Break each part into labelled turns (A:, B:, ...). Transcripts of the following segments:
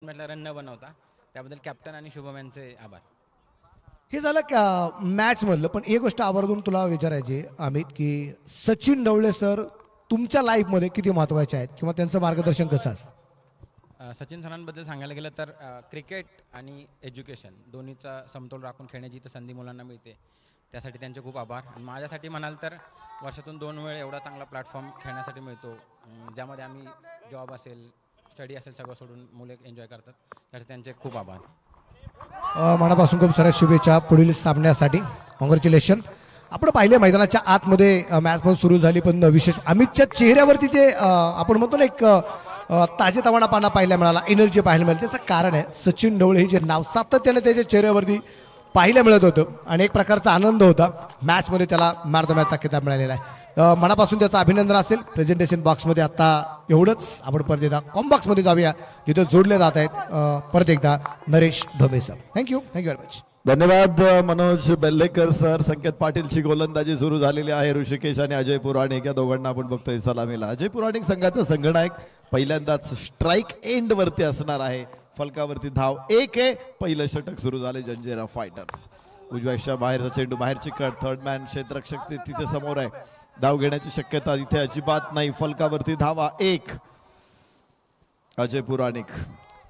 A: मॅचला रन न बनवता त्याबद्दल कॅप्टन आणि शुभम यांचे आभार.
B: हे झालं का मॅच मधलं. पण एक गोष्ट आवर्जून तुला विचारायची अमित की सचिन ढवळे सर तुमच्या लाईफमध्ये किती महत्त्वाचे आहेत किंवा त्यांचं मार्गदर्शन कसं असतं?
A: सचिन सरांबद्दल सांगायला गेलं तर क्रिकेट आणि एज्युकेशन दोन्हीचा समतोल राखून खेळण्याची इथं संधी मुलांना मिळते, त्यासाठी त्यांचे खूप आभार. आणि माझ्यासाठी म्हणाल तर वर्षातून 2 वेळ एवढा चांगला प्लॅटफॉर्म खेळण्यासाठी मिळतो, ज्यामध्ये आम्ही जॉब असेल स्टडी असेल सगळं सोडून मुले एन्जॉय करतात, त्यासाठी त्यांचे खूप आभार.
B: मनापासून खूप साऱ्या शुभेच्छा पुढील सामन्यासाठी. कॉंग्रॅच्युलेशन. आपण पाहिले मैदानाच्या आतमध्ये मॅच पण सुरू झाली, पण विशेष अमितच्या चेहऱ्यावरती जे आपण म्हणतो ना एक ताजेतवानापणा पाहायला मिळाला, एनर्जी पाहायला मिळाली. त्याचं कारण आहे सचिन ढवळे हे जे नाव सातत्याने त्याच्या चेहऱ्यावरती पाहायला मिळत होतं आणि एक प्रकारचा आनंद होता. मॅचमध्ये त्याला मॅन ऑफ द मॅचचा खिताब मिळालेला आहे. मनापासून त्याचं अभिनंदन असेल. प्रेझेंटेशन बॉक्समध्ये आता एवढंच. आपण परत एकदा कॉम्बॉक्समध्ये जाऊया जिथं जोडले जात आहेत परत एकदा Naresh Dhome sir. Thank you very much.
C: धन्यवाद मनोज बेल्लेकर सर. संकेत पाटीलची गोलंदाजी सुरू झालेली आहे. ऋषिकेश आणि अजय पुराणिक या दोघांना आपण बघतोय सलामीला. अजय पुराणिक संघाचा संघनायक पहिल्यांदाच स्ट्राईक एंड वरती असणार आहे. फलकावरती धाव 1 आहे. पहिलं षटक सुरू झाले जंजिरा फायटर्स. उजव्याच्या बाहेरचा चेंडू, बाहेरची कट, थर्ड मॅन क्षेत्ररक्षक तिथे समोर आहे. धाव घेण्याची शक्यता इथे अजिबात नाही. फलकावरती धावा 1. अजय पुराणिक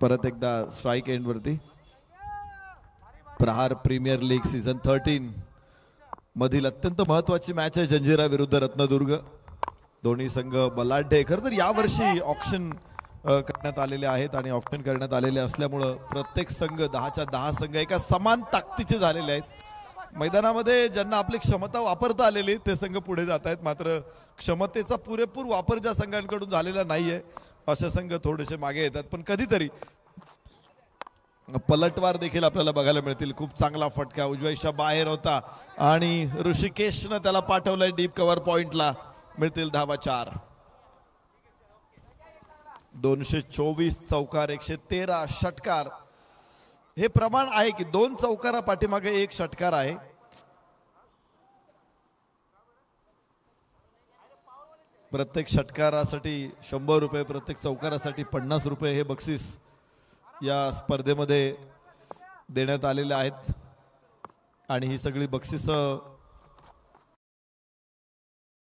C: परत एकदा स्ट्राईक एंड वरती. प्रहार प्रीमियर लीग सीझन 13 मधील अत्यंत महत्वाची मॅच आहे जंजिरा विरुद्ध रत्नदुर्ग. दोन्ही संघ बलाढ्य. खरं तर यावर्षी ऑप्शन करण्यात आलेले आहेत आणि ऑप्शन करण्यात आलेले असल्यामुळं प्रत्येक संघ 10च्या 10 संघ एका समान ताकदीचे झालेले आहेत. मैदानामध्ये ज्यांना आपली क्षमता वापरता आलेली ते संघ पुढे जात आहेत, मात्र क्षमतेचा पुरेपूर वापर ज्या संघांकडून झालेला नाहीये असे संघ थोडेसे मागे येतात. पण कधीतरी पलटवार देखील आपल्याला बघायला मिळतील. खूप चांगला फटका उजव्याच्या बाहेर होता आणि ऋषिकेशनं त्याला पाठवलंय डीप कव्हर पॉइंटला. मिळतील धावा 4. 224 चौकार, 113 षटकार हे प्रमाण आहे की 2 चौकारा पाठीमागे 1 षटकार आहे. प्रत्येक षटकारासाठी 100 रुपये, प्रत्येक चौकारासाठी 50 रुपये हे बक्षीस या स्पर्धेमध्ये देण्यात आलेले आहेत. आणि ही सगळी बक्षीस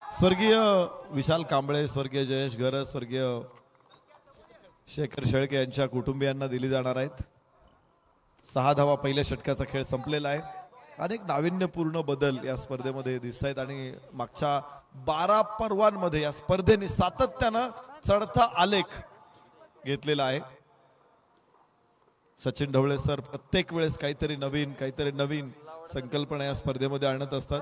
C: स्वर्गीय विशाल कांबळे, स्वर्गीय जयेश घर, स्वर्गीय शेखर शेळके यांच्या कुटुंबियांना दिली जाणार आहेत. 6 धावा पहिल्या षटकाचा खेळ संपलेला आहे. अनेक नाविन्यपूर्ण बदल या स्पर्धेमध्ये दिसत आहेत आणि मागच्या 12 पर्वांमध्ये या स्पर्धेने सातत्यानं चढता आलेख घेतलेला आहे. सचिन ढवळे सर प्रत्येक वेळेस काहीतरी नवीन संकल्पना या स्पर्धेमध्ये आणत असतात.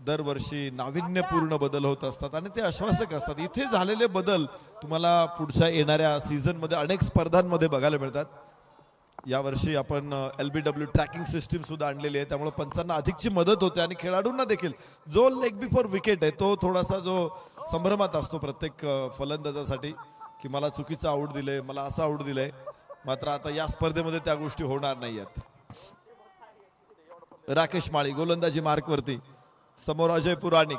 C: दरवर्षी नाविन्यपूर्ण बदल होत असतात आणि ते आश्वासक असतात. इथे झालेले बदल तुम्हाला पुढच्या येणाऱ्या सीझन मध्ये अनेक स्पर्धांमध्ये बघायला मिळतात. यावर्षी आपण LBW ट्रॅकिंग सिस्टीम सुद्धा आणलेली आहे, त्यामुळे पंचांना अधिकची मदत होते आणि खेळाडूंना देखील जो लेग बिफोर विकेट आहे तो थोडासा जो संभ्रमात असतो प्रत्येक फलंदाजासाठी की मला चुकीचं आऊट दिलंय, मला असं आऊट दिलंय. मात्र आता या स्पर्धेमध्ये त्या गोष्टी होणार नाहीयेत. राकेश माळी गोलंदाजी मार्क वरती. समोर अजय पुराणिक.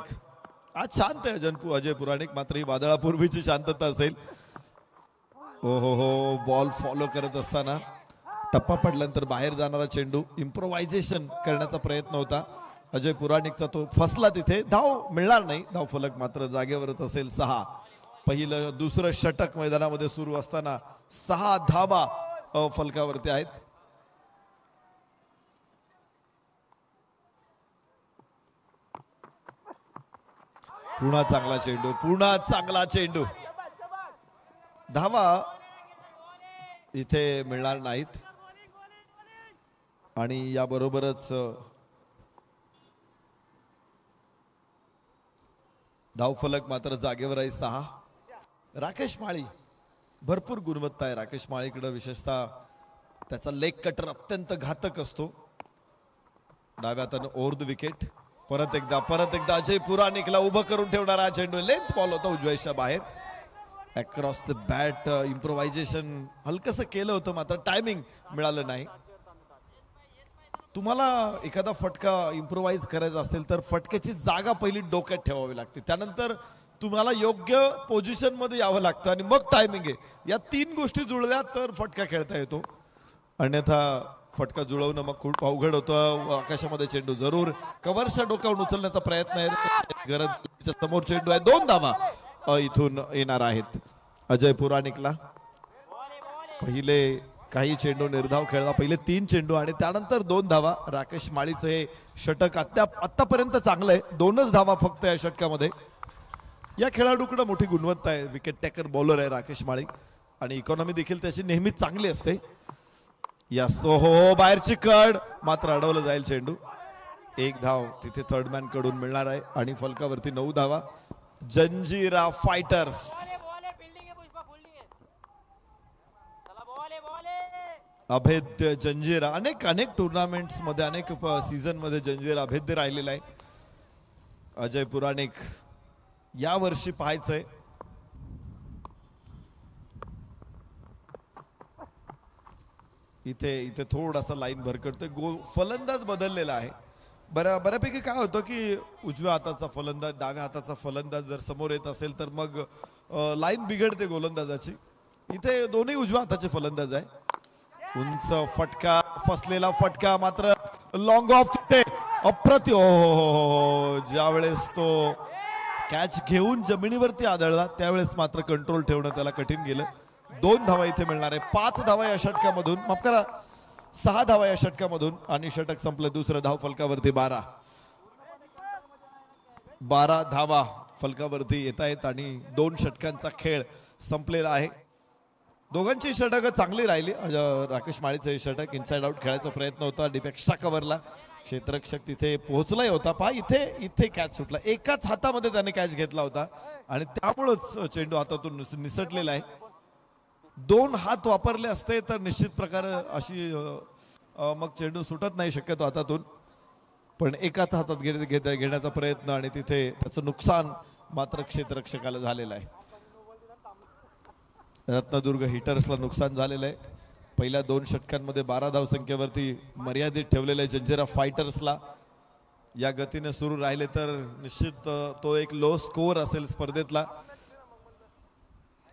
C: आज शांत आहे अजय पुराणिक, मात्र ही वादळापूर्वीची शांतता असेल. हो बॉल फॉलो करत असताना टप्पा पडल्यानंतर बाहेर जाणारा चेंडू इम्प्रोव्हायझेशन करण्याचा प्रयत्न होता अजय पुराणिकचा, तो फसला. तिथे धाव मिळणार नाही. धाव फलक मात्र जागेवरच असेल. 6. पहिलं दुसरं षटक मैदानामध्ये सुरू असताना 6 धावा फलकावरती आहेत. पुन्हा चांगला चेंडू. धावा इथे मिळणार नाहीत आणि याबरोबरच धावफलक मात्र जागेवर आहे. 6. राकेश माळी भरपूर गुणवत्ता आहे राकेश माळीकडे, विशेषतः त्याचा लेग कटर अत्यंत घातक असतो. डाव्या हाताने ओव्हर द विकेट. परत एकदा अजय पुराणिकला उभं करून ठेवणारा हा चेंडू. लेंथ बॉल होता उजव्याच्या बाहेर. अक्रॉस द बॅट इम्प्रोव्हायझेशन हलकसं केलं होतं, मात्र टायमिंग मिळालं नाही. तुम्हाला एखादा फटका इम्प्रोव्हाइज करायचा असेल तर फटक्याची जागा पहिली डोक्यात ठेवावी लागते, त्यानंतर तुम्हाला योग्य पोझिशन मध्ये यावं लागतं आणि मग टायमिंग आहे. या 3 गोष्टी जुळल्या तर फटका खेळता येतो, अन्यथा फटका जुळवणं मग खूप अवघड होतं. आकाशामध्ये चेंडू जरूर कव्हरच्या डोक्यावरून उचलण्याचा प्रयत्न आहे, गरज समोर चेंडू आहे. 2 धावा इथून येणार आहेत अजय पुराणिकला. पहिले काही चेंडू निर्धाव खेळला, पहिले 3 चेंडू आणि त्यानंतर 2 धावा. राकेश माळीचं हे षटक आतापर्यंत चांगलं आहे, 2च धावा फक्त या षटकामध्ये. या खेळाडूकडे मोठी गुणवत्ता आहे, विकेट टेकर बॉलर आहे राकेश माळी आणि इकॉनॉमी देखील त्याची नेहमीच चांगली असते. या सोहो बाहेरची कड, मात्र अडवलं जाईल चेंडू. 1 धाव तिथे थर्ड मॅन कडून मिळणार आहे आणि फलकावरती 9 धावा. जंजिरा फायटर्स अभेद्य जंजिरा अनेक टुर्नामेंट्स मध्ये अनेक सीझन मध्ये जंजिरा अभेद्य राहिलेला आहे. अजय पुराणिक या वर्षी पाहायचंय. इथे थोडासा लाईन भरकटतोय. फलंदाज बदललेला आहे. बऱ्यापैकी काय होतं की उजव्या हाताचा फलंदाज डाव्या हाताचा फलंदाज जर समोर येत असेल तर मग लाईन बिघडते गोलंदाजाची. इथे दोन्ही उजव्या हाताचे फलंदाज आहे. उंच फटका, फसलेला फटका, मात्र लॉंग ऑफ तिथे ज्यावेळेस तो कॅच घेऊन जमिनीवरती आदळला त्यावेळेस मात्र कंट्रोल ठेवणं त्याला कठीण गेलं. 2 धावा इथे मिळणार आहे. 5 धावा या षटकामधून, माफ करा 6 धावा या षटकामधून आणि षटक संपलं. दुसरं धाव फलकावरती 12 धावा फलकावरती येत आहेत आणि 2 षटकांचा खेळ संपलेला आहे. दोघांची षटकं चांगली राहिली. राकेश माळीचं हे षटक इनसाइड आउट खेळायचा प्रयत्न होता, डीप एक्स्ट्रा कव्हरला क्षेत्ररक्षक तिथे पोहोचलाही होता. पहा इथे कॅच सुटला, एकाच हातामध्ये त्याने कॅच घेतला होता आणि त्यामुळेच चेंडू हातातून निसटलेला आहे. 2 हात वापरले असते तर निश्चित प्रकारे अशी मग चेंडू सुटत नाही शक्यतो हातातून, पण एकाच हातात घेण्याचा प्रयत्न आणि तिथे त्याचं नुकसान मात्र क्षेत्ररक्षकाला झालेलं आहे. रत्नदुर्ग हिटर्सला नुकसान झालेलं आहे. पहिल्या 2 षटकांमध्ये 12 धावसंख्येवरती मर्यादित ठेवलेले जंजिरा फायटर्सला. या गतीने सुरू राहिले तर निश्चित तो एक लो स्कोअर असेल स्पर्धेतला,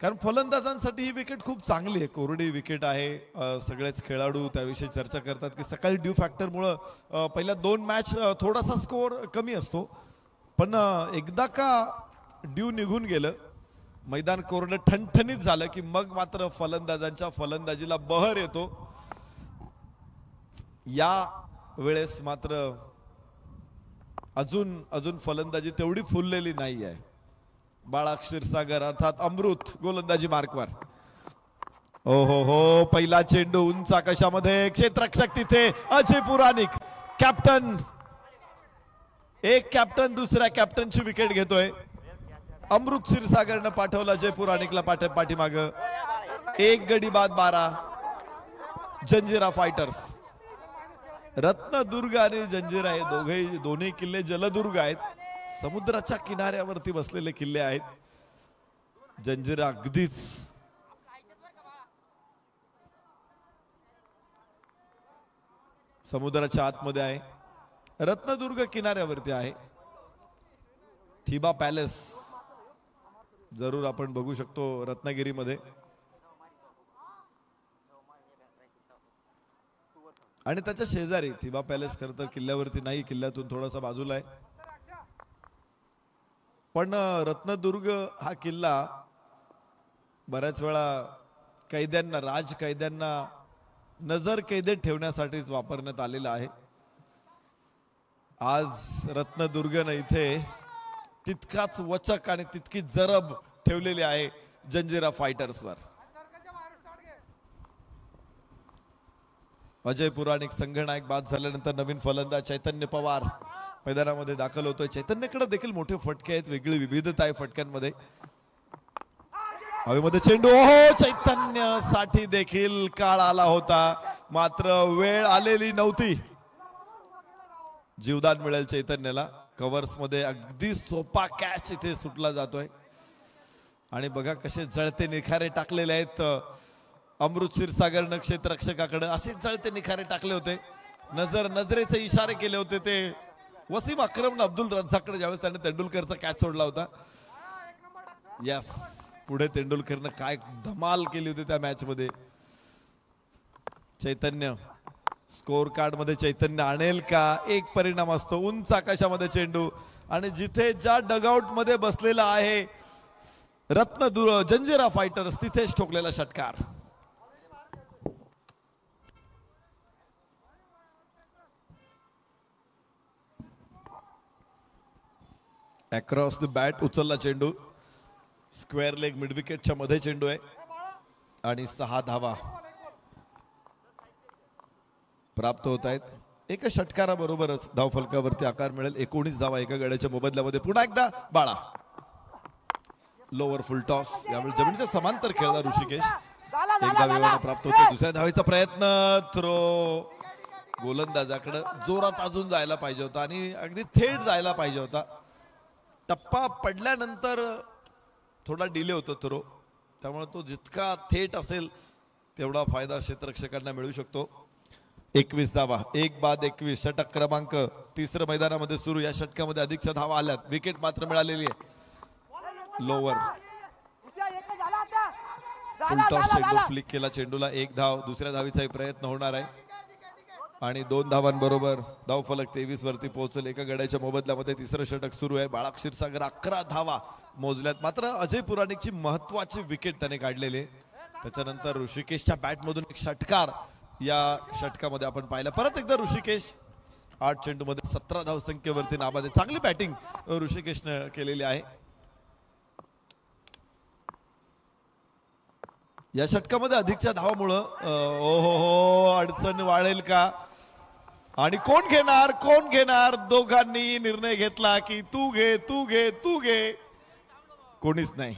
C: कारण फलंदाजांसाठी ही विकेट खूप चांगली आहे. कोरडी विकेट आहे. सगळेच खेळाडू त्याविषयी चर्चा करतात की सकाळी ड्यू फॅक्टरमुळं पहिल्या 2 मॅच थोडासा स्कोअर कमी असतो, पण एकदा का ड्यू निघून गेलं, मैदान कोरडं ठणठणीत झालं की मग मात्र फलंदाजांच्या फलंदाजीला बहर येतो. या वेळेस मात्र अजून फलंदाजी तेवढी फुललेली नाही आहे. बाळा क्षीरसागर अर्थात अमृत गोलंदाजी मार्कवर. हो पहिला चेंडू उंच आकाशामध्ये, क्षेत्ररक्षक तिथे अजय पुराणिक कॅप्टन. एक कॅप्टन दुसऱ्या कॅप्टनची विकेट घेतोय. अमृत क्षीरसागरनं पाठवलं अजय पुराणिकला पाठीमाग. 1 गडी बाद 12 जंजिरा फायटर्स. रत्नदुर्ग आणि जंजिरा हे दोन्ही किल्ले जलदुर्ग आहेत, समुद्राच्या किनाऱ्यावरती बसलेले किल्ले आहेत. जंजिरा अगदीच समुद्राच्या आतमध्ये आहे. रत्नदुर्ग किनाऱ्यावरती आहे. थिबा पॅलेस जरूर आपण बघू शकतो रत्नागिरीमध्ये, आणि त्याच्या शेजारी थिबा पॅलेस खरं तर किल्ल्यावरती नाही, किल्ल्यातून थोडासा बाजूला आहे. पण रत्नदुर्ग हा किल्ला बऱ्याच वेळा कैद्यांना, राज कैद्यांना नजर कैदेत ठेवण्यासाठीच वापरण्यात आलेला आहे. आज रत्नदुर्गनं इथे तितकाच वचक आणि तितकी जरब ठेवलेली आहे जंजिरा फायटर्सवर. अजय पुराणिक संघनायक बाद झाल्यानंतर नवीन फलंदाज चैतन्य पवार मैदानामध्ये दाखल होतोय. चैतन्यकडे देखील मोठे फटके आहेत, वेगळी विविधता आहे फटक्यांमध्ये. हवेमध्ये चेंडू, चैतन्यसाठी देखील काळ आला होता, मात्र वेळ आलेली नव्हती. जीवदान मिळेल चैतन्यला. कव्हर्स मध्ये अगदी सोपा कॅच इथे सुटला जातोय आणि बघा कसे जळते निखारे टाकलेले आहेत. अमृत क्षीरसागरनं क्षेत्ररक्षकाकडे असेच जळते निखारे टाकले होते. नजरेचे इशारे केले होते ते वसीम अक्रमनं अब्दुल रझाकडे ज्यावेळेस त्याने तेंडुलकरचा कॅच सोडला होता. यस, पुढे तेंडुलकरनं काय धमाल केली होती त्या मॅच मध्ये. चैतन्य स्कोर कार्ड मध्ये चैतन्य आणेल का? एक परिणाम असतो, उंच आकाशामध्ये चेंडू आणि जिथे ज्या डगआउट मध्ये बसलेला आहे जंजिरा फायटर्स तिथेच ठोकलेला षटकार. अक्रॉस द बॅट उचलला चेंडू. स्क्वेअर लेग मिड विकेटच्या मध्ये चेंडू आहे आणि 6 धावा प्राप्त होत आहेत. एका षटकाराबरोबरच धावफलकावरती आकार मिळेल. 19 धावा एका गड्याच्या मोबदल्यामध्ये. पुन्हा एकदा बाळा लोअर फुल टॉस. यावेळी जमिनीच्या समांतर खेळला ऋषिकेश. एक धाव प्राप्त होते. दुसऱ्या धावेचा प्रयत्न, थ्रो गोलंदाजाकडे जोरात अजून जायला पाहिजे होता आणि अगदी थेट जायला पाहिजे होता. टप्पा पडल्यानंतर थोडा डिले होतो थ्रो, त्यामुळे तो जितका थेट असेल तेवढा फायदा क्षेत्ररक्षकांना मिळू शकतो. 21 धावा, 1 बाद 21. षटक क्रमांक 3 मैदानामध्ये सुरू. या षटकामध्ये अधिकच्या धावा आल्यात. विकेट मात्र मिळालेली आहे. लोअर फुल टॉस चेंडू फ्लिक केला चेंडूला. 1 धाव. दुसऱ्या धावीचाही प्रयत्न होणार आहे आणि 2 धावांबरोबर धावफलक 23 वरती पोहोचल. एका गड्याच्या मोबदल्यामध्ये तिसरं षटक सुरू आहे. बाळा क्षीरसागर 11 धावा मोजल्यात. मात्र अजय पुराणिकची महत्वाची विकेट त्याने काढलेली. त्याच्यानंतर ऋषिकेशच्या बॅटमधून एक षटकार या षटकामध्ये आपण पाहिलं. परत एकदा ऋषिकेश 8 चेंडूमध्ये 17 धावसंख्येवरती नाबाद आहे. चांगली बॅटिंग ऋषिकेशने केलेली आहे. या षटकामध्ये अधिकच्या धावामुळं हो अडचण वाढेल का? आणि कोण घेणार? दोघांनी निर्णय घेतला की तू घे. कोणीच नाही.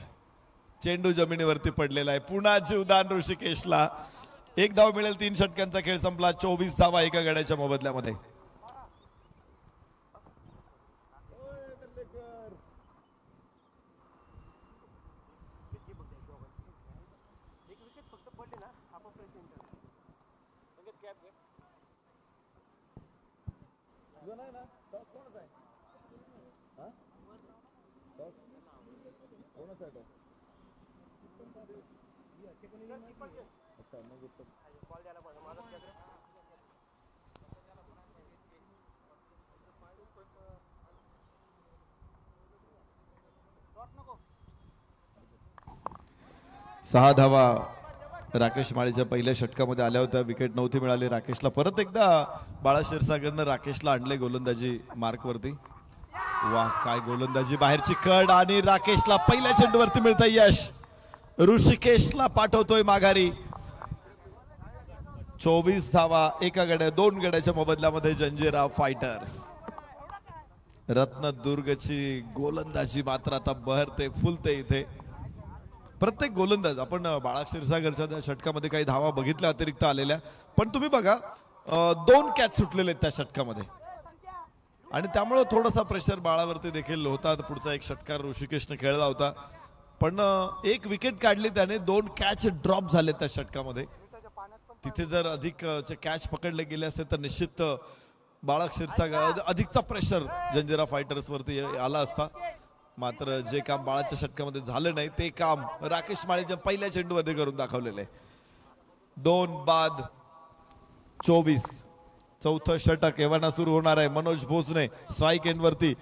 C: चेंडू जमिनीवरती पडलेला आहे. पुन्हा जीवदान ऋषिकेशला. 1 धाव मिळेल. 3 षटकांचा खेळ संपला. 24 धावा एका गड्याच्या मोबदल्यामध्ये. सहा धावा राकेश माळीच्या पहिल्या षटकामध्ये आल्या होत्या. विकेट नव्हती मिळाली राकेशला. परत एकदा बाळा क्षीरसागरनं राकेशला आणले गोलंदाजी मार्कवरती. वाह, काय गोलंदाजी! बाहेरची कड आणि राकेशला पहिल्या चेंडूवरती मिळतं यश. ऋषिकेशला पाठवतोय माघारी. 24 धावा एका गड्या 2 गड्याच्या मोबदल्यामध्ये जंजिरा फायटर्स. रत्नदुर्गची गोलंदाजी मात्र आता बहरते फुलते इथे. प्रत्येक गोलंदाज आपण बाळा क्षीरसागरच्या त्या षटकामध्ये काही धावा बघितल्या अतिरिक्त आलेल्या, पण तुम्ही बघा 2 कॅच सुटलेले त्या षटकामध्ये आणि त्यामुळे थोडासा प्रेशर बाळावरती देखील होता. पुढचा एक षटकार ऋषिकेशने खेळला होता पण 1 विकेट काढली त्याने. 2 कॅच ड्रॉप झाले त्या षटकामध्ये. तिथे जर अधिक कॅच पकडले गेले असते तर निश्चित बाळा क्षीरसागर अधिकचा प्रेशर जंजिरा फायटर्स वरती आला असता. मात्र जे काम बाळाच्या षटकामध्ये झालं नाही ते काम राकेश माळीच्या पहिल्या चेंडूमध्ये करून दाखवलेलं आहे. 2 बाद 24. चौथं षटक एव्हाना सुरू होणार आहे. मनोज भोसने स्ट्राईक एंड वरती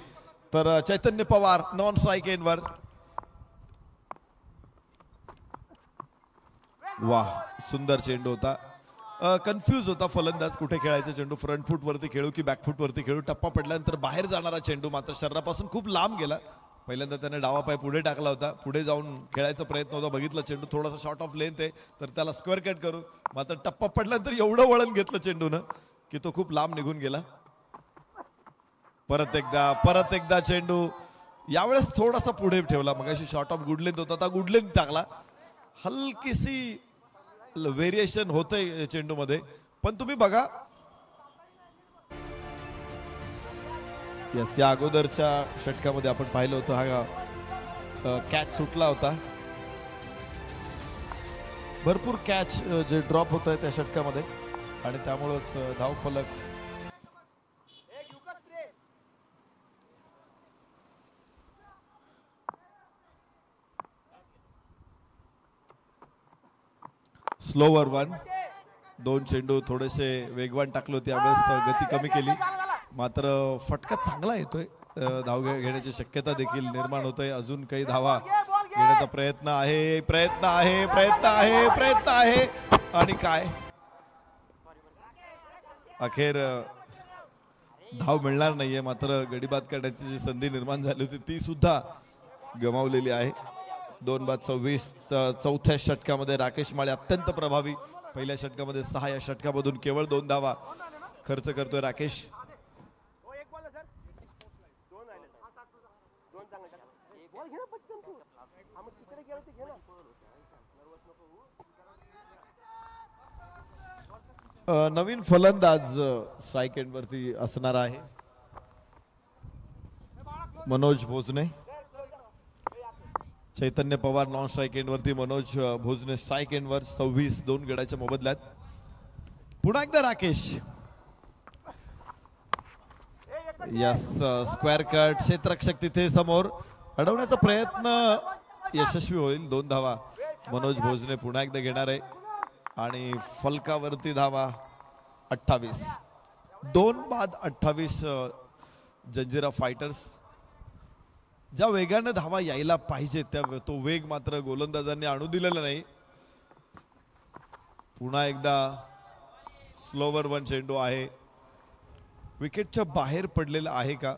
C: तर चैतन्य पवार नॉन स्ट्राईक एंड वर. वाह, सुंदर चेंडू होता. कन्फ्यूज होता फलंदाज कुठे खेळायचा चेंडू, फ्रंट फूट वरती खेळू की बॅक फूट वरती खेळू. टप्पा पडल्यानंतर बाहेर जाणारा चेंडू मात्र शरीरापासून खूप लांब गेला. पहिल्यांदा त्याने डावा पाय पुढे टाकला होता, पुढे जाऊन खेळायचा प्रयत्न होता. बघितला चेंडू थोडासा शॉर्ट ऑफ लेंथ आहे तर त्याला स्क्वेअर कट करू. मात्र टप्पा पडल्यानंतर एवढं वळण घेतलं चेंडूनं की तो खूप लांब निघून गेला. परत एकदा चेंडू यावेळेस थोडासा पुढे ठेवला. मगाशी शॉर्ट ऑफ गुड लेंथ होता, आता गुड लेंथ टाकला. हलकीशी व्हेरिएशन होतंय चेंडू मध्ये. पण तुम्ही बघा या अगोदरच्या षटकामध्ये आपण पाहिलं होतं हा कॅच सुटला होता. भरपूर कॅच जे ड्रॉप होत आहे त्या षटकामध्ये आणि त्यामुळेच धाव फलक स्लोवर वन. 2 चेंडू थोडेसे वेगवान टाकले होते, यावेळेस गती कमी केली, मात्र फटका चांगला येतोय. धाव घेण्याची शक्यता देखील निर्माण होते. अजून काही धावा घेण्याचा प्रयत्न आहे, प्रयत्न आहे, प्रयत्न आहे, प्रयत्न आहे, आणि काय अखेर धाव मिळणार नाहीये. मात्र गडीबाद करण्याची जी संधी निर्माण झाली होती ती सुद्धा गमावलेली आहे. 2-26 चौथ्या षटकामध्ये राकेश माळे अत्यंत प्रभावी. पहिल्या षटकामध्ये 6, या षटकामधून केवळ 2 धावा खर्च करतोय राकेश. नवीन फलंदाज स्ट्राईक एंड वरती असणार आहे मनोज भोजने. चैतन्य पवार नॉन स्ट्राईक एंड वरती, मनोज भोजने स्ट्राईक एंड वर. 26 2 गड्याच्या मोबदल्यात. पुन्हा एकदा राकेश. Yes, square cut. क्षेत्ररक्षक तिथे समोर, अडवण्याचा प्रयत्न यशस्वी होईल. 2 धावा मनोज भोजने पुन्हा एकदा घेणार आहे आणि फलकावरती धावा 28. 2 बाद 28 जंजिरा फायटर्स. ज्या वेगाने धावा यायला पाहिजे तो वेग मात्र गोलंदाजांनी आणू दिलेला नाही. पुन्हा एकदा स्लोवर वन चेंडू आहे. विकेटच्या बाहेर पडलेला आहे का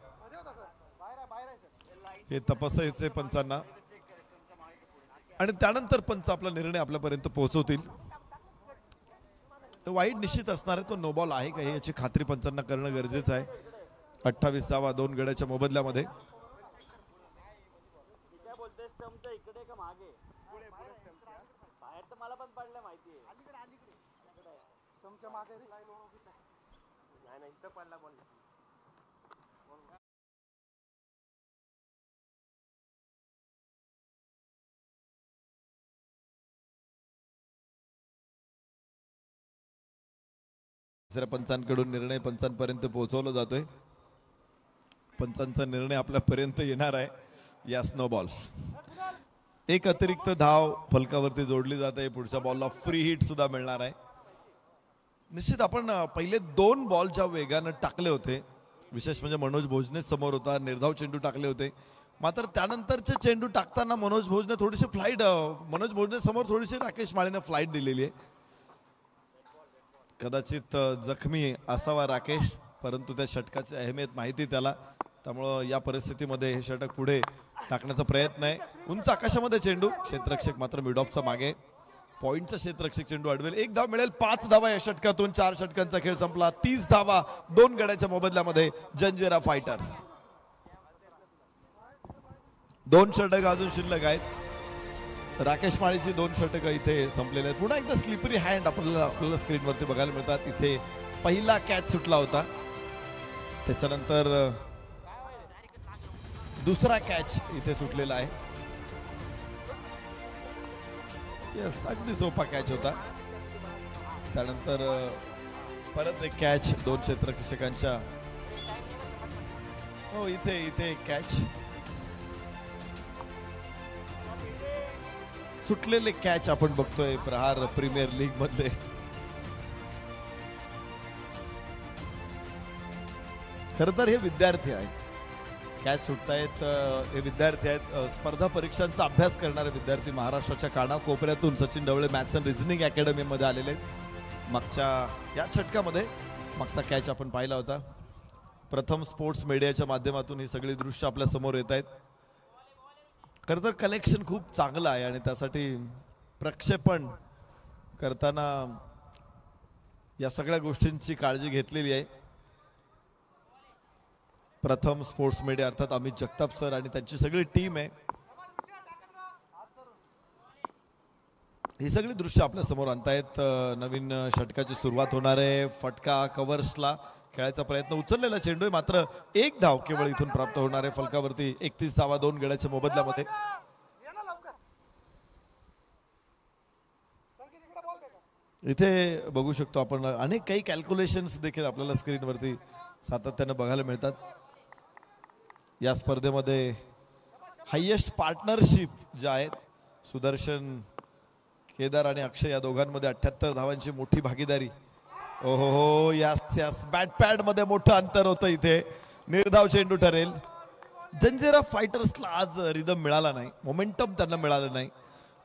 C: हे तपासायचे पंचांना, आणि त्यानंतर पंच आपला निर्णय आपल्यापर्यंत पोहोचवतील. तो वाईट निश्चित असणार आहे, तो नो बॉल आहे का हे याची खात्री पंचांना करणं गरजेचं आहे. 28 धावा 2 गड्याच्या मोबदल्यामध्ये. पंचांकडून निर्णय पंचांपर्यंत पोहोचवला जातोय. पंचांचा निर्णय आपल्यापर्यंत येणार आहे. या स्नो बॉल. एक अतिरिक्त धाव फलकावरती जोडली जाते. पुढच्या बॉलला फ्री हिट सुद्धा मिळणार आहे. निश्चित आपण पहिले 2 बॉल ज्या वेगानं टाकले होते, विशेष म्हणजे मनोज भोजने समोर होता, निर्धाव चेंडू टाकले होते, मात्र त्यानंतरचे चेंडू टाकताना मनोज भोजने थोडीशी फ्लाईट, मनोज भोजने समोर थोडीशी राकेश माळेने फ्लाईट दिलेली आहे. कदाचित जखमी असावा राकेश, परंतु त्या षटकाची अहमियत माहिती त्याला, त्यामुळं या परिस्थितीमध्ये हे षटक पुढे टाकण्याचा प्रयत्न आहे. उंच आकाशामध्ये चेंडू, क्षेत्ररक्षक मात्र मिडऑफचा मागे. पॉइंटचा क्षेत्ररक्षक चेंडू अडवेल. 1 धाव मिळेल. 5 धावा या षटकातून. 4 षटकांचा खेळ संपला. 30 धावा 2 गड्याच्या मोबदल्यामध्ये जंजिरा फायटर्स. 2 षटक अजून शिल्लक आहेत. राकेश माळीची 2 षटकं इथे संपलेले आहेत. पुन्हा एकदा स्लिपरी हँड आपल्याला स्क्रीनवरती बघायला मिळतात. इथे पहिला कॅच सुटला होता, त्याच्यानंतर दुसरा कॅच इथे सुटलेला आहे. यस, अगदी सोपा कॅच होता. त्यानंतर परत एक कॅच 2 क्षेत्ररक्षकांच्या. हो, इथे कॅच सुटलेले कॅच आपण बघतोय प्रहार प्रीमियर लीग मधले. खरं तर हे विद्यार्थी आहेत, कॅच सुटतायत हे विद्यार्थी आहेत, स्पर्धा परीक्षांचा अभ्यास करणारे विद्यार्थी. महाराष्ट्राच्या कानाकोपऱ्यातून Sachin Dhawale maths and reasoning academy मध्ये आलेले आहेत. मागच्या या षटकामध्ये मागचा कॅच आपण पाहिला होता. प्रथम स्पोर्ट्स मीडियाच्या माध्यमातून ही सगळी दृश्य आपल्या समोर येत आहेत. खरं तर कलेक्शन खूप चांगलं आहे आणि त्यासाठी प्रक्षेपण करताना या सगळ्या गोष्टींची काळजी घेतलेली आहे. प्रथम स्पोर्ट्स मीडिया अर्थात अमित जगताप सर आणि त्यांची सगळी टीम आहे. ही सगळी दृश्य आपल्या समोर आणतायत. नवीन षटकाची सुरुवात होणार आहे. फटका कव्हर्सला खेळायचा प्रयत्न, उचललेला चेंडू, मात्र 1 धाव केवळ इथून प्राप्त होणार आहे फलकावरती. 31 धावा 2 गड्याच्या मोबदल्यामध्ये. इथे बघू शकतो आपण अनेक काही कॅल्क्युलेशन्स देखील आपल्याला स्क्रीनवरती सातत्यानं बघायला मिळतात. या स्पर्धेमध्ये हायेस्ट पार्टनरशिप ज्या आहेत, सुदर्शन केदार आणि अक्षय या दोघांमध्ये 78 धावांची मोठी भागीदारी. ओहो यास यास बॅट पॅड मध्ये मोठं अंतर होतं इथे. निर्धाव चेंडू ठरेल. जंजिरा फायटर्सला आज रिदम मिळाला नाही, मोमेंटम त्यांना मिळालं नाही.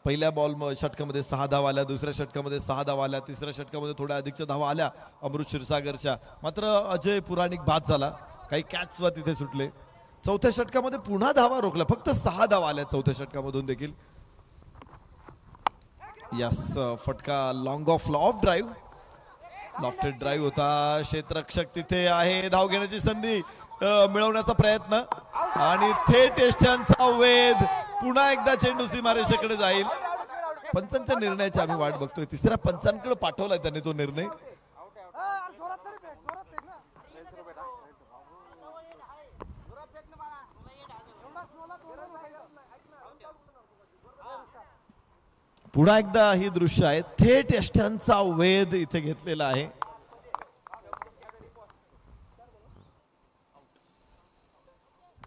C: पहिल्या बॉल षटकामध्ये 6 धावा आल्या, दुसऱ्या षटकामध्ये 6 धावा आल्या, तिसऱ्या षटकामध्ये थोड्या अधिकच्या धावा आल्या अमृत क्षीरसागरच्या. मात्र अजय पुराणिक बाद झाला, काही कॅच सुद्धा तिथे सुटले. चौथ्या षटकामध्ये पुन्हा धावा रोखल्या, फक्त 6 धावा आल्या चौथ्या षटकामधून देखील. यस फटका long of drive, lofted drive होता. क्षेत्ररक्षक तिथे आहे, धाव घेण्याची संधी मिळवण्याचा प्रयत्न आणि थेट यष्ट्यांचा वेध. पुन्हा एकदा चेंडू सीमारेषेकडे जाईल. पंचांच्या निर्णयाची आम्ही वाट बघतोय. तिसऱ्या पंचांकडे पाठवलाय त्यांनी तो निर्णय. पुन्हा एकदा ही दृश्य आहे, थेट यष्ट्यांचा वेध इथे घेतलेला आहे.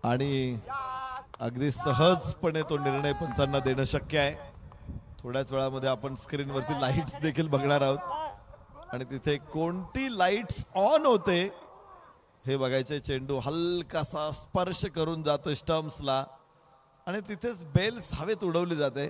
C: आणि अगदी सहजपणे तो निर्णय पंचांना देणं शक्य आहे. थोड्याच वेळामध्ये आपण स्क्रीनवरती लाईट्स देखील बघणार आहोत आणि तिथे कोणती लाईट्स ऑन होते हे बघायचे. चेंडू हलकासा स्पर्श करून जातो स्टम्प्सला आणि तिथेच बेल्स हवेत उडवली जाते.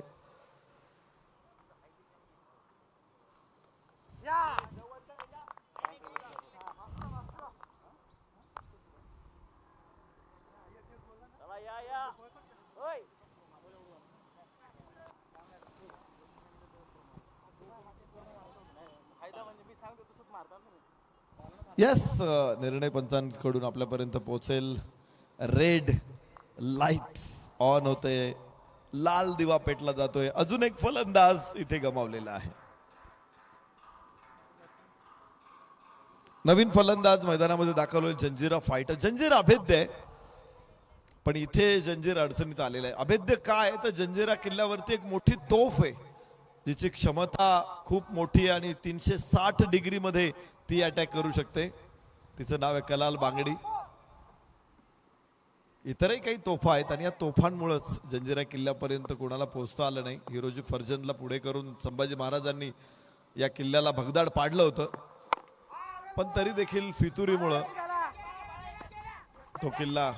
C: यस निर्णय पंचांकडून आपल्यापर्यंत पोहोचेल. रेड लाईट्स ऑन होते, लाल दिवा पेटला जातोय. अजून एक फलंदाज इथे गमावलेला आहे. नवीन फलंदाज मैदानामध्ये दाखल होईल जंजिरा फायटर. जंजिरा अभेद्य आहे, पण इथे जंजीर अडचणीत आलेला आहे. अभेद्य काय तर जंजिरा किल्ल्यावरती एक मोठी तोफ आहे जिची क्षमता खूप मोठी आहे आणि 360 डिग्री मध्ये ती अटॅक करू शकते. तिचं नाव आहे कलाल बांगडी. इतरही काही तोफा आहेत आणि या तोफांमुळेच जंजिरा किल्ल्यापर्यंत कोणाला पोहोचता आलं नाही. हिरोजी फर्जंदला पुढे करून संभाजी महाराजांनी या किल्ल्याला भगदाड पाडलं होतं, पण तरी देखील फितुरीमुळं तो किल्ला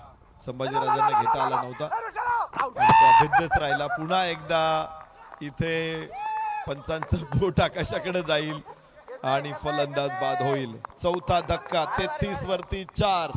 C: संभाजीराजांना घेता आला नव्हता आणि तो अभेद्यच राहिला. पुन्हा एकदा इथे पंचांचं बोट आकाशाकडे जाईल आणि फलंदाज बाद होईल. चौथा धक्का 33 वरती 4.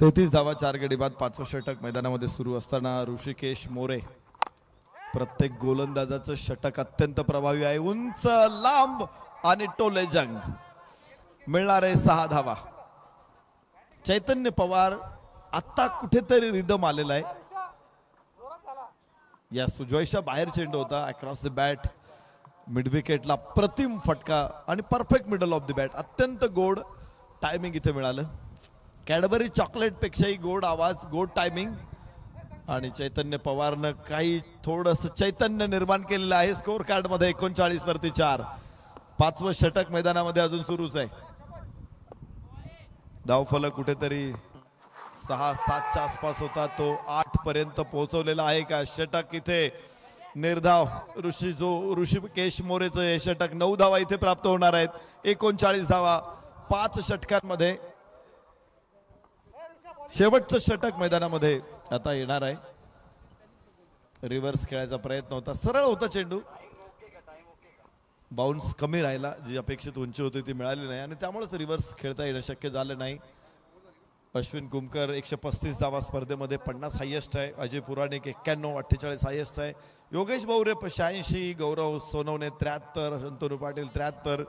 C: तेहतीस धावा 4 गडी बाद. 5वं षटक मैदानामध्ये सुरू असताना ऋषिकेश मोरे. प्रत्येक गोलंदाजाचं षटक अत्यंत प्रभावी आहे. उंच लांब आणि टोले जंग. मिळणारे 6 धावा. चैतन्य पवार आता कुठेतरी रिदम आलेला आहे. या सुजवाईच्या बाहेर चेंडू होता अक्रॉस द बॅट. मिड विकेटला प्रतिम फटका आणि perfect middle of the bat. अत्यंत गोड टायमिंग इथे मिळालं. कॅडबरी चॉकलेट पेक्षाही गोड आवाज, गोड टायमिंग आणि चैतन्य पवारनं काही थोडंसं चैतन्य निर्माण केलेलं आहे. स्कोर कार्ड मध्ये 39 वरती 4. 5वं षटक मैदानामध्ये अजून सुरूच आहे. धावफलक कुठेतरी 6-7च्या आसपास होता, तो 8 पर्यंत पोहोचवलेला आहे का. षटक इथे निर्धाव ऋषिकेश मोरेचं हे षटक. 9 धावा इथे प्राप्त होणार आहेत. 39 धावा 5 षटकांमध्ये. शेवटचं षटक मैदानामध्ये आता येणार आहे. रिव्हर्स खेळायचा प्रयत्न होता, सरळ होता चेंडू, बाउन्स कमी राहिला, जी अपेक्षित उंची होती ती मिळाली नाही आणि त्यामुळेच रिव्हर्स खेळता येणं शक्य झालं नाही. अश्विन कुमकर 135 धावा स्पर्धेमध्ये 50 हायेस्ट आहे. अजय पुराणिक 91, 48 हायेस्ट आहे. योगेश बावरे 86, गौरव सोनवणे 73, शंतनू पाटील 73,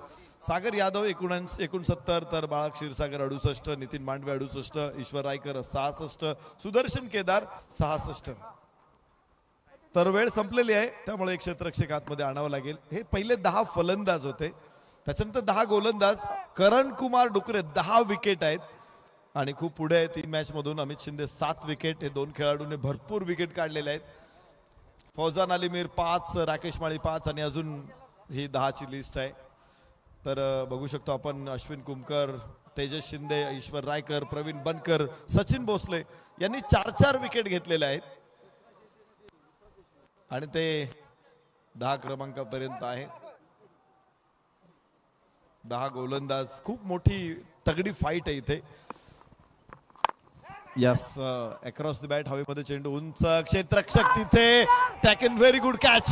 C: सागर यादव 69, तर बाळा क्षीरसागर 68, नितीन मांडवे 68, ईश्वर रायकर 66, सुदर्शन केदार 66. तर वेळ संपलेली आहे, त्यामुळे एक क्षेत्ररक्षक आतमध्ये आणावं लागेल. हे पहिले 10 फलंदाज होते, त्याच्यानंतर 10 गोलंदाज. करण कुमार डुकरे 10 विकेट आहेत आणि खूप पुढे आहे 3 मॅच मधून. अमित शिंदे 7 विकेट. हे 2 खेळाडूंनी भरपूर विकेट काढलेले आहेत. फौजान अली मीर 5, राकेश माळी 5 आणि अजून ही 10ची लिस्ट आहे. तर बघू शकतो आपण अश्विन कुमकर, तेजस शिंदे, ईश्वर रायकर, प्रवीण बनकर, सचिन भोसले यांनी 4-4 विकेट घेतलेले आहेत आणि ते 10 क्रमांकापर्यंत आहे. 10 गोलंदाज. खूप मोठी तगडी फाईट आहे इथे. यस, अक्रॉस द बॅट हवेमध्ये चेंडू उंच, क्षेत्ररक्षक तिथे, टॅकन, व्हेरी गुड कॅच.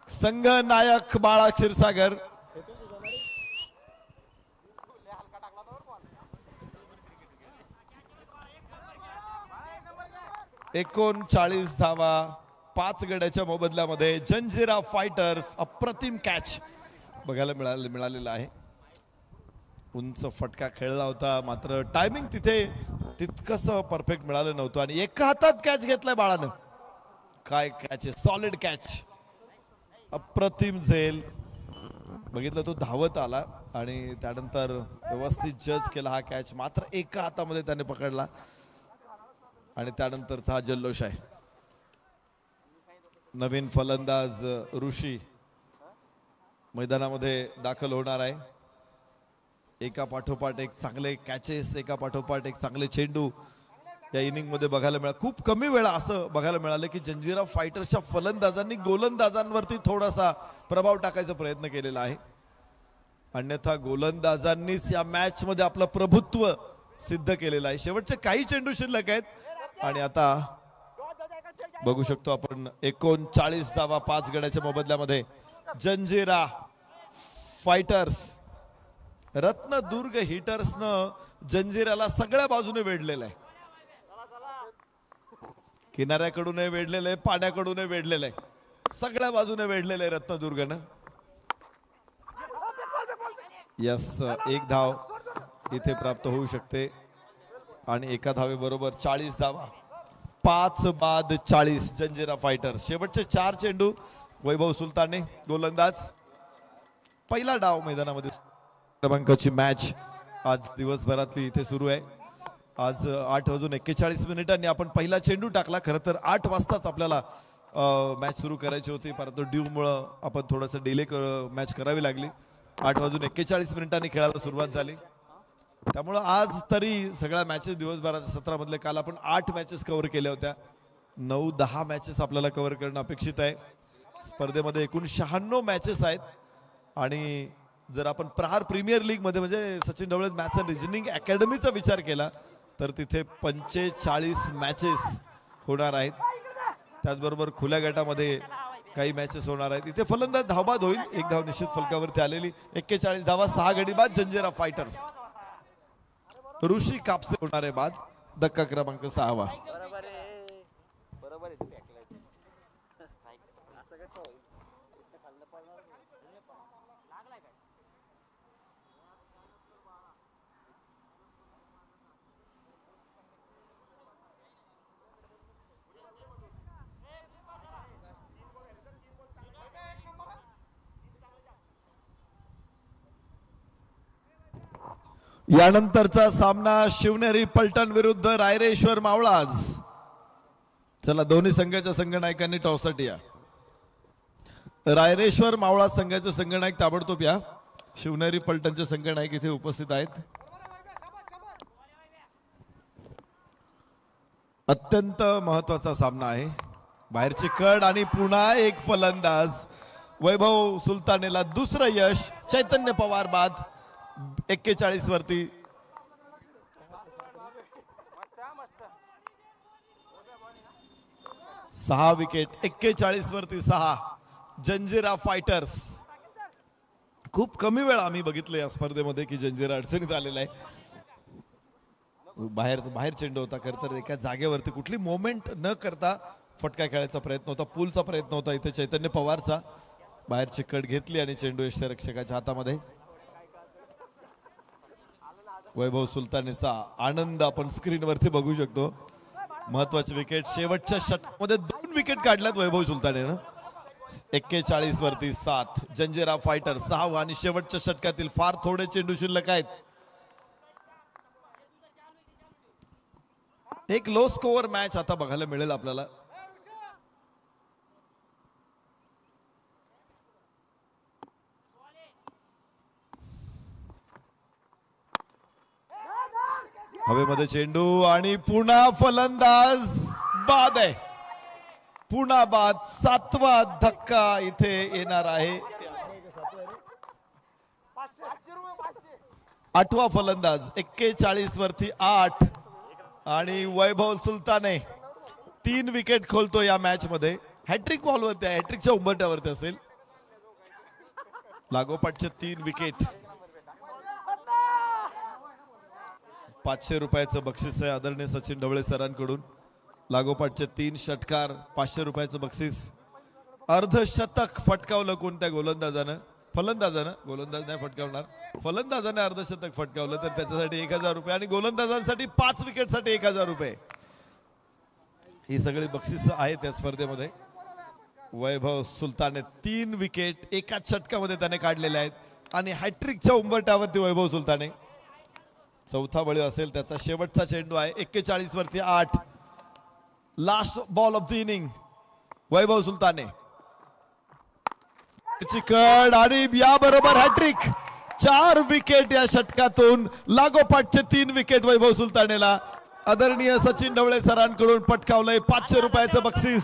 C: संघ नायक बाळा क्षीरसागर. एकोणचाळीस धावा 5 गड्याच्या मोबदल्यामध्ये जंजिरा फायटर्स. अप्रतिम कॅच बघायला मिळालेला आहे. उंच फटका खेळला होता, मात्र टायमिंग तिथे तितकंच परफेक्ट मिळालं नव्हतं आणि एका हातात कॅच घेतलाय बाळानं. काय कॅच आहे, सॉलिड कॅच, अप्रतिम झेल. बघितलं तो धावत आला आणि त्यानंतर व्यवस्थित जज केला हा कॅच, मात्र एका हातामध्ये त्याने पकडला आणि त्यानंतरचा हा जल्लोष आहे. नवीन फलंदाज ऋषी मैदानामध्ये दाखल होणार आहे. एका पाठोपाठ एक चांगले कॅचेस, एका पाठोपाठ एक चांगले चेंडू या इनिंग मध्ये बघायला मिळाला. खूप कमी वेळा असं बघायला मिळालं की जंजिरा फायटर्सच्या फलंदाजांनी गोलंदाजांवरती थोडासा प्रभाव टाकायचा प्रयत्न केलेला आहे. अन्यथा गोलंदाजांनीच या मॅच मध्ये आपलं प्रभुत्व सिद्ध केलेलं आहे. शेवटचे काही चेंडू शिल्लक आहेत आणि आता बघू शकतो आपण 39 धावा 5 गड्याच्या मोबदल्यामध्ये जंजिरा फायटर्स. रत्नदुर्ग हिटर्सनं जंजिराला सगळ्या बाजूने वेढलेलं आहे. किनाऱ्याकडूनही वेढलेलं आहे, पाण्याकडूनही वेढलेलं आहे, सगळ्या बाजूने वेढलेलं आहे रत्नदुर्गनं. यस, 1 धाव इथे प्राप्त होऊ शकते आणि एका धावेबरोबर 40 धावा. 5 बाद 40 जंजिरा फायटर. शेवटचे 4 चेंडू वैभव सुलताने गोलंदाज. पहिला डाव मैदानामध्ये क्रमांकाची मॅच आज दिवसभरातली इथे सुरू आहे. आज 8:41 आपण पहिला चेंडू टाकला. खरं तर 8 वाजताच आपल्याला मॅच सुरू करायची होती, परंतु ड्यूमुळं आपण थोडंसं डिले मॅच करावी लागली. 8:41 खेळायला सुरुवात झाली. त्यामुळं आज तरी सगळ्या मॅचेस दिवसभराच्या सत्रामधले काल आपण 8 मॅचेस कव्हर केल्या होत्या. 9-10 मॅचेस आपल्याला कव्हर करणं अपेक्षित आहे. स्पर्धेमध्ये एकूण 96 मॅचेस आहेत आणि जर आपण प्रहार प्रीमियर लीग मध्ये म्हणजे Sachin Dhawale maths and reasoning अकॅडमीचा विचार केला तर तिथे 45 मॅचेस होणार आहेत. त्याचबरोबर खुल्या गटामध्ये काही मॅचेस होणार आहेत. इथे फलंदाज धावबाद होईल. 1 धाव निश्चित फलकावरती आलेली. 41 धावा 6 गडी बाद जंजिरा फायटर्स. ऋषी कापसे होणार आहे बाद. धक्का क्रमांक 6वा. यानंतरचा सामना शिवनेरी पलटण विरुद्ध रायरेश्वर मावळाज. चला, दोन्ही संघाच्या संघनायकांनी टॉससाठी या. रायरेश्वर मावळाज संघाचे संघनायक ताबडतोब या. शिवनेरी पलटणचे संघनायक इथे उपस्थित आहेत. अत्यंत महत्वाचा सामना आहे. बाहेरची कड आणि पुन्हा एक फलंदाज. वैभव सुलतानेला दुसरं यश. चैतन्य पवार बाद 41 वरती. सहा विकेट. 41 वरती 6 जंजिरा फायटर्स. खूप कमी वेळा आम्ही बघितलं या स्पर्धेमध्ये की जंजिरा अडचणीत आलेला आहे. बाहेर चेंडू होता. खरं तर एका जागेवरती कुठली मोमेंट न करता फटका खेळायचा प्रयत्न होता, पूलचा प्रयत्न होता इथे चैतन्य पवारचा. बाहेरची कट घेतली आणि चेंडू यष्टीरक्षकाच्या हातामध्ये. वैभव सुलतानेचा आनंद आपण स्क्रीनवरती बघू शकतो. महत्वाची विकेट, शेवटच्या षटकामध्ये 2 विकेट काढल्यात वैभव सुलतानेनं. 41 वरती 7. जंजिरा फायटर 6 आणि शेवटच्या षटकातील फार थोडे चेंडू शिल्लक आहेत. एक लो स्कोअर मॅच आता बघायला मिळेल आपल्याला. हवेमध्ये चेंडू आणि पुन्हा फलंदाज बाद आहे. पुन्हा बाद. 7वा धक्का इथे येणार आहे. 8वा फलंदाज. 41 वरती 8 आणि वैभव सुलताने 3 विकेट खोलतो या मॅच मध्ये. हॅट्रिक बॉलवरती आहे, हॅट्रिकच्या उंबरठ्यावरती असेल. लागोपाठचे 3 विकेट. 500 रुपयाचं बक्षीस आहे आदरणीय सचिन ढवळे सरांकडून. लागोपाठचे 3 षटकार, 500 रुपयाचं बक्षीस. अर्धशतक फटकावलं कोणत्या गोलंदाजानं, फलंदाजानं, गोलंदाज नाही फटकावणार, फलंदाजाने अर्धशतक फटकावलं तर त्याच्यासाठी 1000 रुपये आणि गोलंदाजांसाठी 5 विकेटसाठी 1000 रुपये. ही सगळी बक्षीस आहेत या स्पर्धेमध्ये. वैभव सुलताने 3 विकेट एकाच षटकामध्ये त्याने काढलेले आहेत आणि हॅट्रिकच्या उंबरठ्यावरती वैभव सुलताने. 4था बळी असेल त्याचा. शेवटचा चेंडू आहे. 41 वरती 8. Last ball of the inning. Vaibhav Sultane चिकट आणि याबरोबर हॅट्रिक. 4 विकेट या षटकातून. लागोपाठचे 3 विकेट वैभव सुलतानेला आदरणीय सचिन ढवळे सरांकडून पटकावलंय 500 रुपयाचं बक्षीस.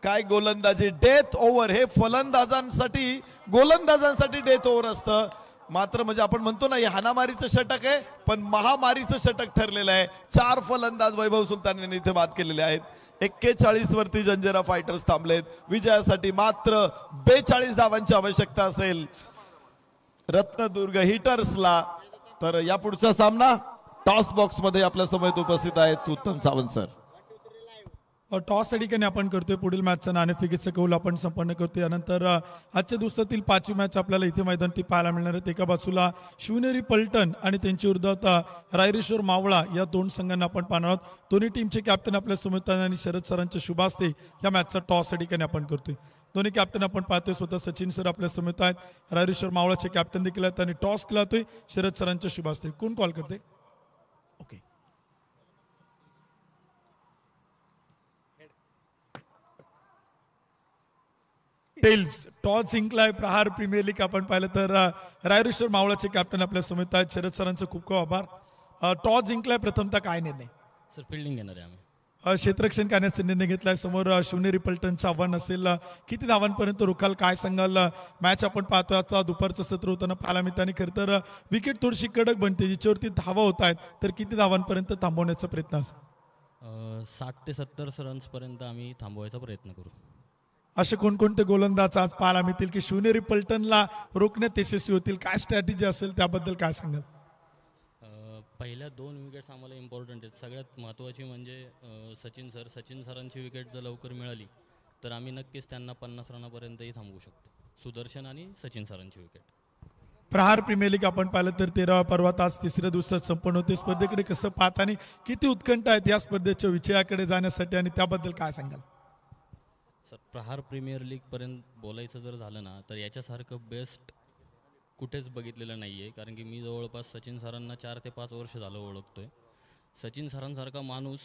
C: काय गोलंदाजी. डेथ ओव्हर हे फलंदाजांसाठी, गोलंदाजांसाठी डेथ ओव्हर असतं. मात्र म्हणजे आपण म्हणतो ना हे हाणामारीचं षटक आहे, पण महामारीचं षटक ठरलेलं आहे. 4 फलंदाज वैभव सुलतान यांनी इथे बाद केलेले आहेत. 41 वरती जंजिरा फायटर्स थांबलेत. विजयासाठी मात्र 42 धावांची आवश्यकता असेल रत्नदुर्ग हिटर्सला. तर या पुढचा सामना टॉस बॉक्स मध्ये आपल्या समोर उपस्थित आहेत उत्तम सावंत सर.
D: टॉस या ठिकाणी आपण करतोय. पुढील मॅचचं नाणेफेकीचं कौल आपण संपन्न करतोय. यानंतर आजच्या दिवसातील 5वी मॅच आपल्याला इथे मैदानी पाहायला मिळणार आहेत. एका बाजूला शिवनेरी पलटण आणि त्यांची विरोधात रायरेश्वर मावळा या 2 संघांना आपण पाहणार आहोत. दोन्ही टीमचे कॅप्टन आपल्या समोर आणि शरद सरांच्या शुभ हस्ते या मॅचचा टॉस या ठिकाणी आपण करतोय. दोन्ही कॅप्टन आपण पाहतोय. स्वतः सचिन सर आपल्या समोर आहेत. रायरेश्वर मावळाचे कॅप्टन देखील आहेत आणि टॉस केला जातोय शरद सरांच्या शुभ हस्ते. कोण कॉल करते? ओके. टेल्स टॉस जिंकलाय प्रहार प्रीमियर लीग आपण पाहिलं तर रायरेश्वर मावळाचे कॅप्टन आपल्या समेत आहेत. शरद सरांचं खूप खूप आभार. टॉस जिंकलाय, प्रथमतः काय निर्णय?
E: सर फिल्डिंग घेणार आहे आम्ही.
D: क्षेत्ररक्षण करण्याचा निर्णय घेतलाय. समोर शिवनेरी पलटणचं आव्हान असेल. किती धावांपर्यंत रोखाल, काय सांगाल? मॅच आपण पाहतोय आता दुपारचं सत्र होताना पाहायला मिळतं आणि खरं तर विकेट थोडीशी कडक बनते, जिच्यावरती धावा होत आहेत. तर किती धावांपर्यंत थांबवण्याचा प्रयत्न असेल?
E: 60 ते 70 रन्सपर्यंत आम्ही थांबवायचा प्रयत्न करू.
D: असे कोणकोणते गोलंदाज आज पाहायला मिळतील की शिवनेरी पलटणला रोखण्यात यशस्वी होतील? काय स्ट्रॅटेजी असेल त्याबद्दल काय सांगाल?
E: पहिल्या 2 विकेट्स आम्हाला इम्पॉर्टंट आहेत. सगळ्यात महत्त्वाची म्हणजे सचिन सरांची विकेट जर लवकर मिळाली तर आम्ही नक्कीच त्यांना 50 रनापर्यंतही थांबवू शकतो. सुदर्शन आणि सचिन सरांची विकेट.
D: प्रहार प्रीमियर लीग आपण पाहिलं तर 13वा पर्वात आज 3ऱ्या दिवसात संपन्न होते. स्पर्धेकडे कसं पाहता आणि किती उत्कंठ आहेत या स्पर्धेच्या विजयाकडे जाण्यासाठी आणि त्याबद्दल काय सांगाल?
E: सर प्रहार प्रीमियर लीगपर्यंत बोलायचं जर झालं ना तर याच्यासारखं बेस्ट कुठेच बघितलेलं नाही आहे. कारण की मी जवळपास सचिन सरांना 4 ते 5 वर्ष झालं ओळखतो आहे. सचिन सरांसारखा माणूस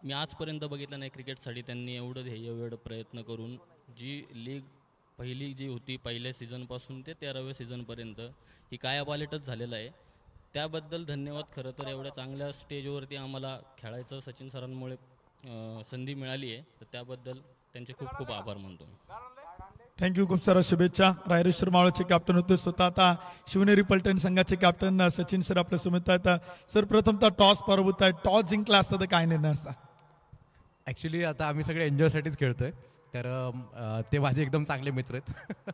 E: मी आजपर्यंत बघितला नाही क्रिकेटसाठी. त्यांनी एवढं ध्येय प्रयत्न करून जी लीग पहिली जी होती पहिल्या सीझनपासून ते 13व्या सीझनपर्यंत ही कायापालटच झालेलं आहे. त्याबद्दल धन्यवाद. खरं तर एवढ्या चांगल्या स्टेजवरती आम्हाला खेळायचं सचिन सरांमुळे संधी मिळाली आहे, तर त्याबद्दल त्यांचे खूप खूप आभार मानतो.
D: थँक्यू. खूप साऱ्या शुभेच्छा. रायरेश्वर मावळाचे कॅप्टन होते स्वतः आता शिवनेरी पलटण संघाचे कॅप्टन सचिन सर आपल्या समोर आहेत. सर प्रथमतः टॉस पराभूत आहे. टॉस जिंकला असता तर काय निर्णय असता?
F: ॲक्च्युली आता आम्ही सगळे एन्जॉयसाठीच खेळतोय तर ते माझे एकदम चांगले मित्र आहेत.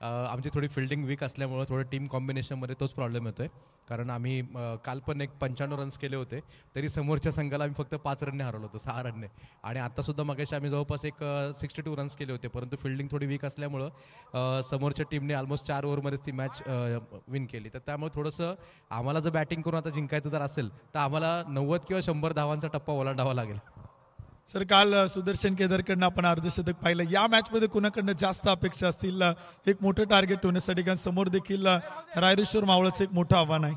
F: आमची थोडी फिल्डिंग वीक असल्यामुळं थोडं टीम कॉम्बिनेशनमध्ये तोच प्रॉब्लेम येतो आहे. कारण आम्ही काल पण एक 95 रन्स केले होते, तरी समोरच्या संघाला आम्ही फक्त 5 रनने हरवलं होतं, 6 रनने. आणि आत्तासुद्धा मगाशी आम्ही जवळपास एक 62 रन्स केले होते, परंतु फिल्डिंग थोडी वीक असल्यामुळं समोरच्या टीमने ऑलमोस्ट 4 ओव्हरमध्येच ती मॅच विन केली. तर त्यामुळे थोडंसं आम्हाला जर बॅटिंग करून आता जिंकायचं जर असेल तर आम्हाला 90 किंवा 100 धावांचा टप्पा ओलांडावा लागेल.
D: सर, काल सुदर्शन केदारकडनं आपण अर्धशतक पाहिलं. या मॅचमध्ये कुणाकडनं जास्त अपेक्षा असतील एक मोठं टार्गेट होण्यासाठी? कारण समोर देखील रायरेश्वर मावळचं एक मोठं आव्हान आहे.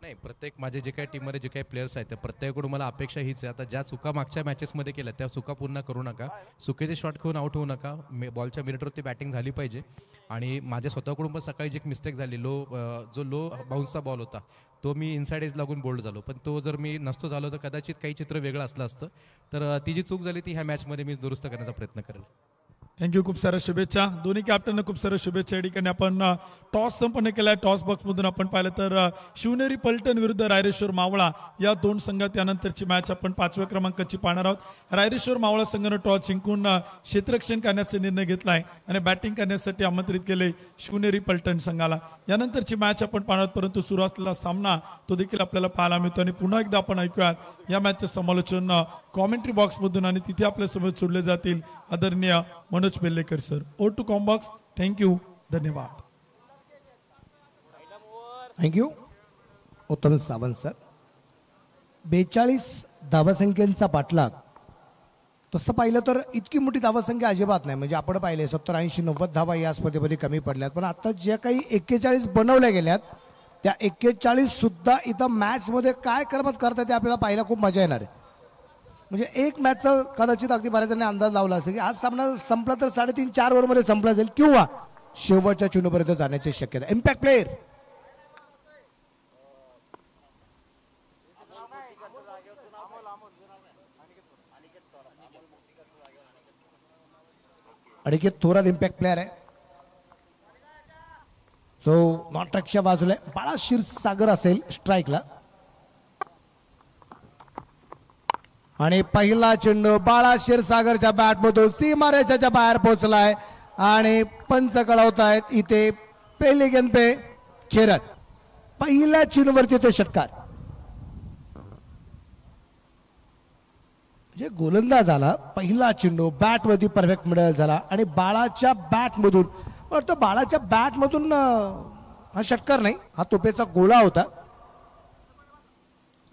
F: नाही, प्रत्येक माझे जे काही टीममध्ये जे काही प्लेयर्स आहेत त्या प्रत्येकाकडून मला अपेक्षा हीच आहे, आता ज्या चुका मागच्या मॅचेसमध्ये केल्या त्या चुका पुन्हा करू नका, चुकीचे शॉट घेऊन आउट होऊ नका, बॉलच्या मिनिटवरती बॅटिंग झाली पाहिजे. आणि माझ्या स्वतःकडून पण सकाळी जी एक मिस्टेक झाली, जो लो बाउन्सचा बॉल होता तो मी इनसाइड एज लागून बोल्ड झालो, पण तो जर मी नसतो झालो तर कदाचित काही चित्र वेगळं असलं असतं. तर ती जी चूक झाली ती ह्या मॅचमध्ये मी दुरुस्त करण्याचा प्रयत्न करेल.
D: थँक्यू, खूप साऱ्या शुभेच्छा. दोन्ही कॅप्टनना खूप साऱ्या शुभेच्छा. या ठिकाणी आपण टॉस संपन्न केलाय. टॉस बॉक्समधून आपण पाहिलं तर शिवनेरी पलटण विरुद्ध रायरेश्वर मावळा या दोन संघात यानंतरची मॅच आपण 5व्या क्रमांकाची पाहणार आहोत. रायरेश्वर मावळा संघानं टॉस जिंकून क्षेत्ररक्षण करण्याचा निर्णय घेतलाय आणि बॅटिंग करण्यासाठी आमंत्रित केले शिवनेरी पलटण संघाला. यानंतरची मॅच आपण पाहणार, परंतु सुरू असलेला सामना तो देखील आपल्याला पाहायला मिळतो. आणि पुन्हा एकदा आपण ऐकूयात या मॅचचं समालोचन कॉमेंट्री बॉक्समधून, आणि तिथे आपल्यासोबत जोडले जातील आदरणीय Manoj Bellekar sir. O two Combox. Thank you, धन्यवाद.
B: Thank you Uttam Sawant sir. 42 धावसंख्येचा पाठलाग. तसं पाहिलं तर इतकी मोठी धावसंख्या अजिबात नाही, म्हणजे आपण पाहिले 70, 80, 90 धावा या स्पर्धेमध्ये कमी पडल्यात. पण आता ज्या काही 41 बनवल्या गेल्यात त्या 41 सुद्धा इथं मॅचमध्ये काय करमत करतात ते आपल्याला पाहायला खूप मजा येणार आहे. म्हणजे एक मॅचचा कदाचित अगदी बऱ्याच जणांनी अंदाज लावला असेल की आज सामना संपला तर 3.5-4 ओव्हरमध्ये संपला जाईल किंवा शेवटच्या चेंडूपर्यंत जाण्याची शक्यता. Impact player Aniket Thorat impact player आहे. सो नॉट्रॅकच्या बाजूला बाळा क्षीरसागर असेल स्ट्राईकला. आणि पहिला चेंडू बाळा क्षीरसागरच्या बॅटमधून सीमारेषेच्या बाहेर पोहोचलाय आणि पंच कळवतायत इथे पेली गेंद पे चेरन. पहिल्या चेंडूवरती ते षटकार. म्हणजे गोलंदाज झाला, पहिला चेंडू बॅटवरती परफेक्ट मिडल झाला आणि बाळाच्या बॅटमधून वाटतं बाळाच्या बॅटमधून हा षटकार नाही, हा तोपेचा गोळा होता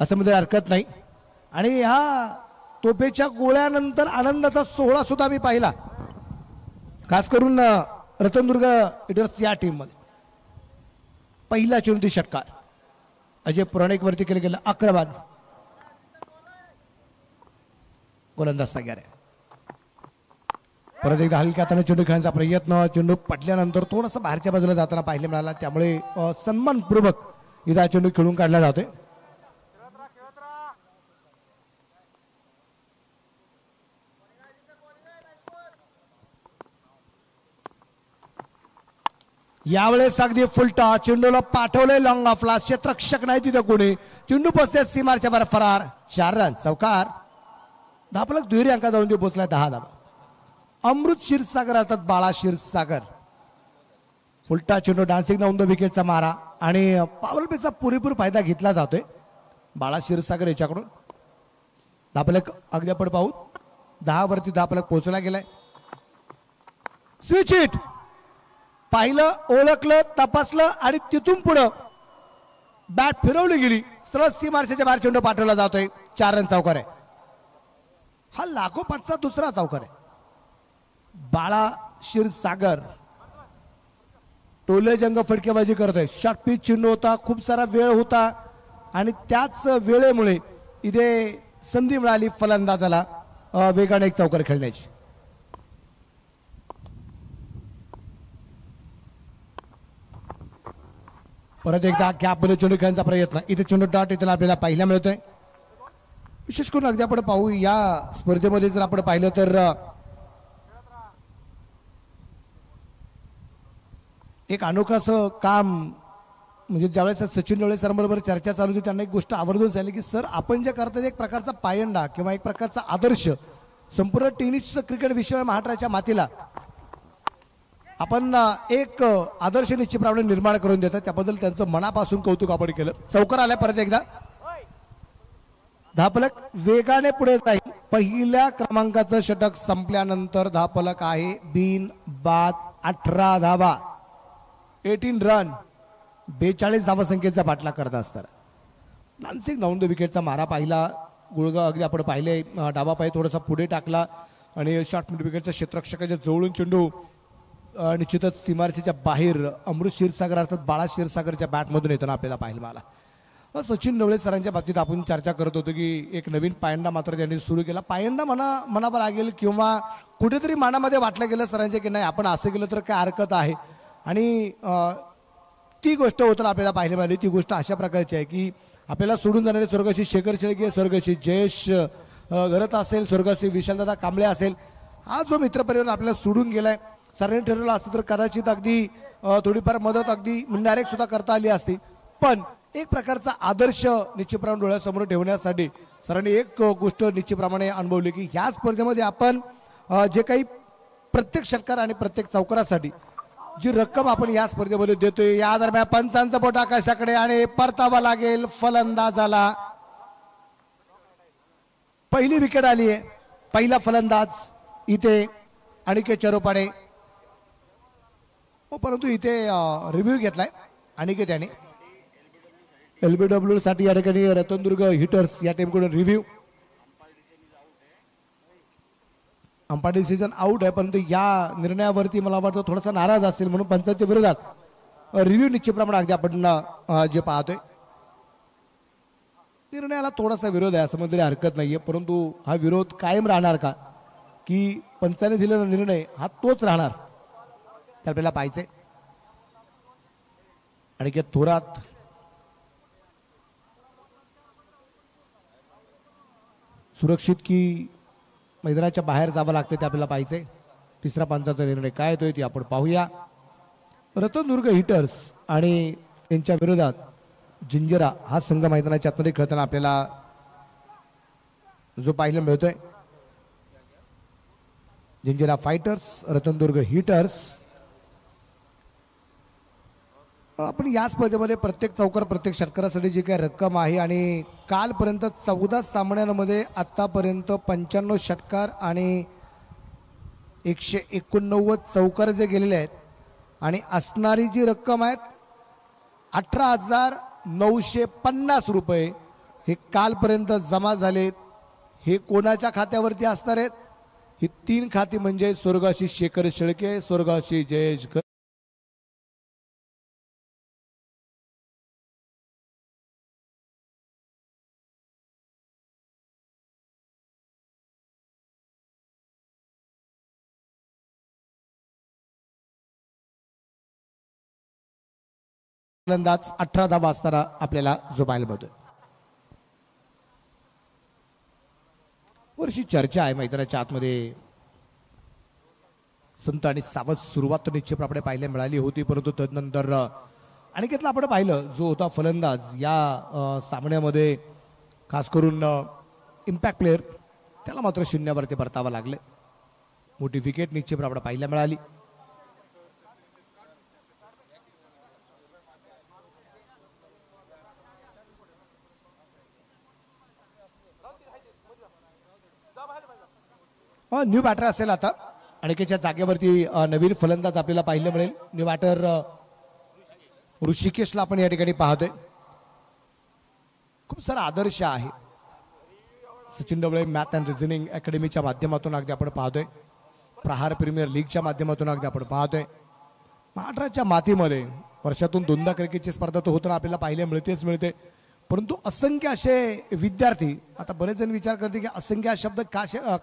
B: असं मध्ये हरकत नाही. आणि ह्या तोफेच्या गोळ्यानंतर आनंदाचा सोहळा सुद्धा मी पाहिला, खास करून रतनदुर्ग हिटर्स या टीम मध्ये. पहिला चेंडू षटकार अजय पुराणिक वरती केलं गेलं. 11 बाद. गोलंदाज तयार आहे. परत एकदा हलक्या हाताने चेंडू खेळण्याचा प्रयत्न. चेंडू पडल्यानंतर थोडंसं बाहेरच्या बाजूला जाताना पाहायला मिळाला, त्यामुळे सन्मानपूर्वक इथं चेंडू खेळून काढला जातोय. यावेळेस अगदी फुलटा चेंडूला पाठवले लॉंग ऑफला. क्षेत्ररक्षक नाही तिथे कोणी. चेंडू पोचते सीमारच्या बाहेर फरार. 4 रन चौकार. 10 फलक दुहेरी अंका जाऊन पोहोचलाय 10 धावा. अमृत क्षीरसागर अर्थात बाळा क्षीरसागर. फुलटा चेंडू डान्सिंग डाऊन द विकेटचा मारा आणि पावल पेचा पुरेपूर फायदा घेतला जातोय बाळा क्षीरसागर याच्याकडून. 10 फलक अगदी आपण पाहू. 10 वरती 10 फलक पोहोचला गेलाय. Switch hit. पाहिलं, ओळखलं, तपासलं आणि तिथून पुढं बॅट फिरवली गेली. सरळ सीमारच्या बाहेर चेंडू पाठवला जातोय. 4 रन चौकार आहे. हा लागोपाठचा दुसरा चौकार आहे. बाळा क्षीरसागर टोले जंग फटकेबाजी करतोय. शॉर्ट पिच चेंडू होता, खूप सारा वेळ होता आणि त्याच वेळेमुळे इथे संधी मिळाली फलंदाजाला वेगाने एक चौकार खेळण्याची. परत एकदा गॅपमध्ये चेंडू खेळण्याचा प्रयत्न. इथे चेंडू डॉट इथे आपल्याला पाहायला मिळतोय. विशेष करून अगदी आपण पाहू या स्पर्धेमध्ये जर आपण पाहिलं तर एक अनोखं काम, म्हणजे ज्यावेळेस सचिन डोळे सरांबरोबर चर्चा चालू होती त्यांना एक गोष्ट आवर्जून झाली की सर आपण जे करतो एक प्रकारचा पायंडा किंवा एक प्रकारचा आदर्श संपूर्ण टेनिस क्रिकेट विश्व महाराष्ट्राच्या मातीला आपण एक आदर्श निश्चितप्रमाणे निर्माण करून देतात, त्याबद्दल त्यांचं मनापासून कौतुक आपण केलं. चौकार आलाय परत एकदा, धापलक वेगाने पुढे जाईल. पहिल्या क्रमांकाचं षटक संपल्यानंतर धापलक आहे बिन बाद 18 धावा, 18 रन, 42 धावसंख्येचा पाठलाग करत असताना डान्सिंग डाऊन द विकेटचा मारा पाहिला. गुळगा अगदी आपण पाहिले, डावा पाय थोडासा पुढे टाकला आणि शॉर्ट मिड विकेटच्या क्षेत्ररक्षकाच्या जवळून चेंडू निश्चितच सीमारेषेच्या बाहेर अमृत क्षीरसागर अर्थात बाळा क्षीरसागरच्या बॅटमधून येताना आपल्याला पाहायला मिळाला. सचिन ढवळे सरांच्या बाबतीत आपण चर्चा करत होतो की एक नवीन पायंडा मात्र त्यांनी सुरू केला. पायंडा म्हणावा लागेल किंवा कुठेतरी मनामध्ये वाटलं गेलं सरांच्या की नाही आपण असं केलं तर काय हरकत आहे. आणि ती गोष्ट होताना आपल्याला पाहायला मिळाली. ती गोष्ट अशा प्रकारची आहे की आपल्याला सोडून जाणारे स्वर्गश्री शेखर शेळके, स्वर्गश्री जयेश घरत असेल, स्वर्गश्री विशालदादा कांबळे असेल, हा जो मित्रपरिवार आपल्याला सोडून गेलाय, सरांनी ठरवलं असतं तर कदाचित अगदी थोडीफार मदत अगदी डायरेक्ट सुद्धा करता आली असती. पण एक प्रकारचा आदर्श निश्चितप्रमाणे डोळ्यासमोर ठेवण्यासाठी सरांनी एक गोष्ट निश्चितप्रमाणे अनुभवली की ह्या स्पर्धेमध्ये आपण जे काही प्रत्येक षटकार आणि प्रत्येक चौकारासाठी जी रक्कम आपण या स्पर्धेमध्ये देतोय, या दरम्यान पंचांचा बोट आकाशाकडे आणि परतावा लागेल फलंदाजाला. पहिली विकेट आली आहे, पहिला फलंदाज इथे अनिकेत चरोपाडे, परंतु इथे रिव्ह्यू घेतलाय अनिकेत याने. LBW साठी या ठिकाणी रतनदुर्ग हिटर्स या टीमकडून रिव्ह्यू. अंपायर डिसिजन आउट आहे, परंतु या निर्णयावरती मला वाटतं थोडासा नाराज असेल म्हणून पंचांच्या विरोधात रिव्ह्यू निश्चितप्रमाणे अगदी आपण जे पाहतोय निर्णयाला थोडासा विरोध आहे असं म्हटलं हरकत नाहीये. परंतु हा विरोध कायम राहणार का की पंचाने दिलेला निर्णय हा तोच राहणार ते आपल्याला पाहायचंय. आणि की थोरात सुरक्षित की मैदानाच्या बाहेर जावं लागते ते आपल्याला पाहिजे. तिसरा पंचाचा निर्णय काय येतोय ते आपण पाहूया. रतनदुर्ग हिटर्स आणि त्यांच्या विरोधात जिंजरा हा संघ मैदानाच्या आतमध्ये खेळताना आपल्याला जो पाहायला मिळतोय. जिंजरा फायटर्स, रतनदुर्ग हिटर्स. आपण या स्पर्धेमध्ये प्रत्येक चौकार प्रत्येक षटकारासाठी जी काही रक्कम आहे आणि कालपर्यंत 14 सामन्यांमध्ये आतापर्यंत 95 षटकार आणि 189 चौकार जे गेलेले आहेत आणि असणारी जी रक्कम आहे 18,950 रुपये हे कालपर्यंत जमा झालेत. हे कोणाच्या खात्यावरती असणार आहेत? ही 3 खाती म्हणजे स्वर्गश्री शेखर शेळके, स्वर्गश्री जयेश फलंदाज 18 धावा असताना आपल्याला जो पाहायला मिळतोय. वर्षी चर्चा आहे मैदानाच्या आतमध्ये संत आणि सावध सुरुवात निश्चितप्रमाणे पाहायला मिळाली होती, परंतु तदनंतर अनिकेतला आपण पाहिलं जो होता फलंदाज या सामन्यामध्ये खास करून इम्पॅक्ट प्लेअर त्याला मात्र शून्यावरती परतावं लागले. मोठी विकेट निश्चितप्रमाणे पाहायला मिळाली. न्यू बॅटर असेल आता अनिकेतच्या जागेवरती नवीन फलंदाज आपल्याला पाहायला मिळेल. न्यू बॅटर ऋषिकेशला आपण या ठिकाणी पाहतोय. खूप सारा आदर्श आहे. Sachin Dhawale math and reasoning अकॅडमीच्या माध्यमातून अगदी आपण पाहतोय. प्रहार प्रीमियर लीगच्या माध्यमातून अगदी आपण पाहतोय. महाराष्ट्राच्या मातीमध्ये वर्षातून 2दा क्रिकेटची स्पर्धा तर होताना आपल्याला पाहायला मिळते, परंतु असंख्य असे विद्यार्थी आता बरेच जण विचार करते की असंख्य हा शब्द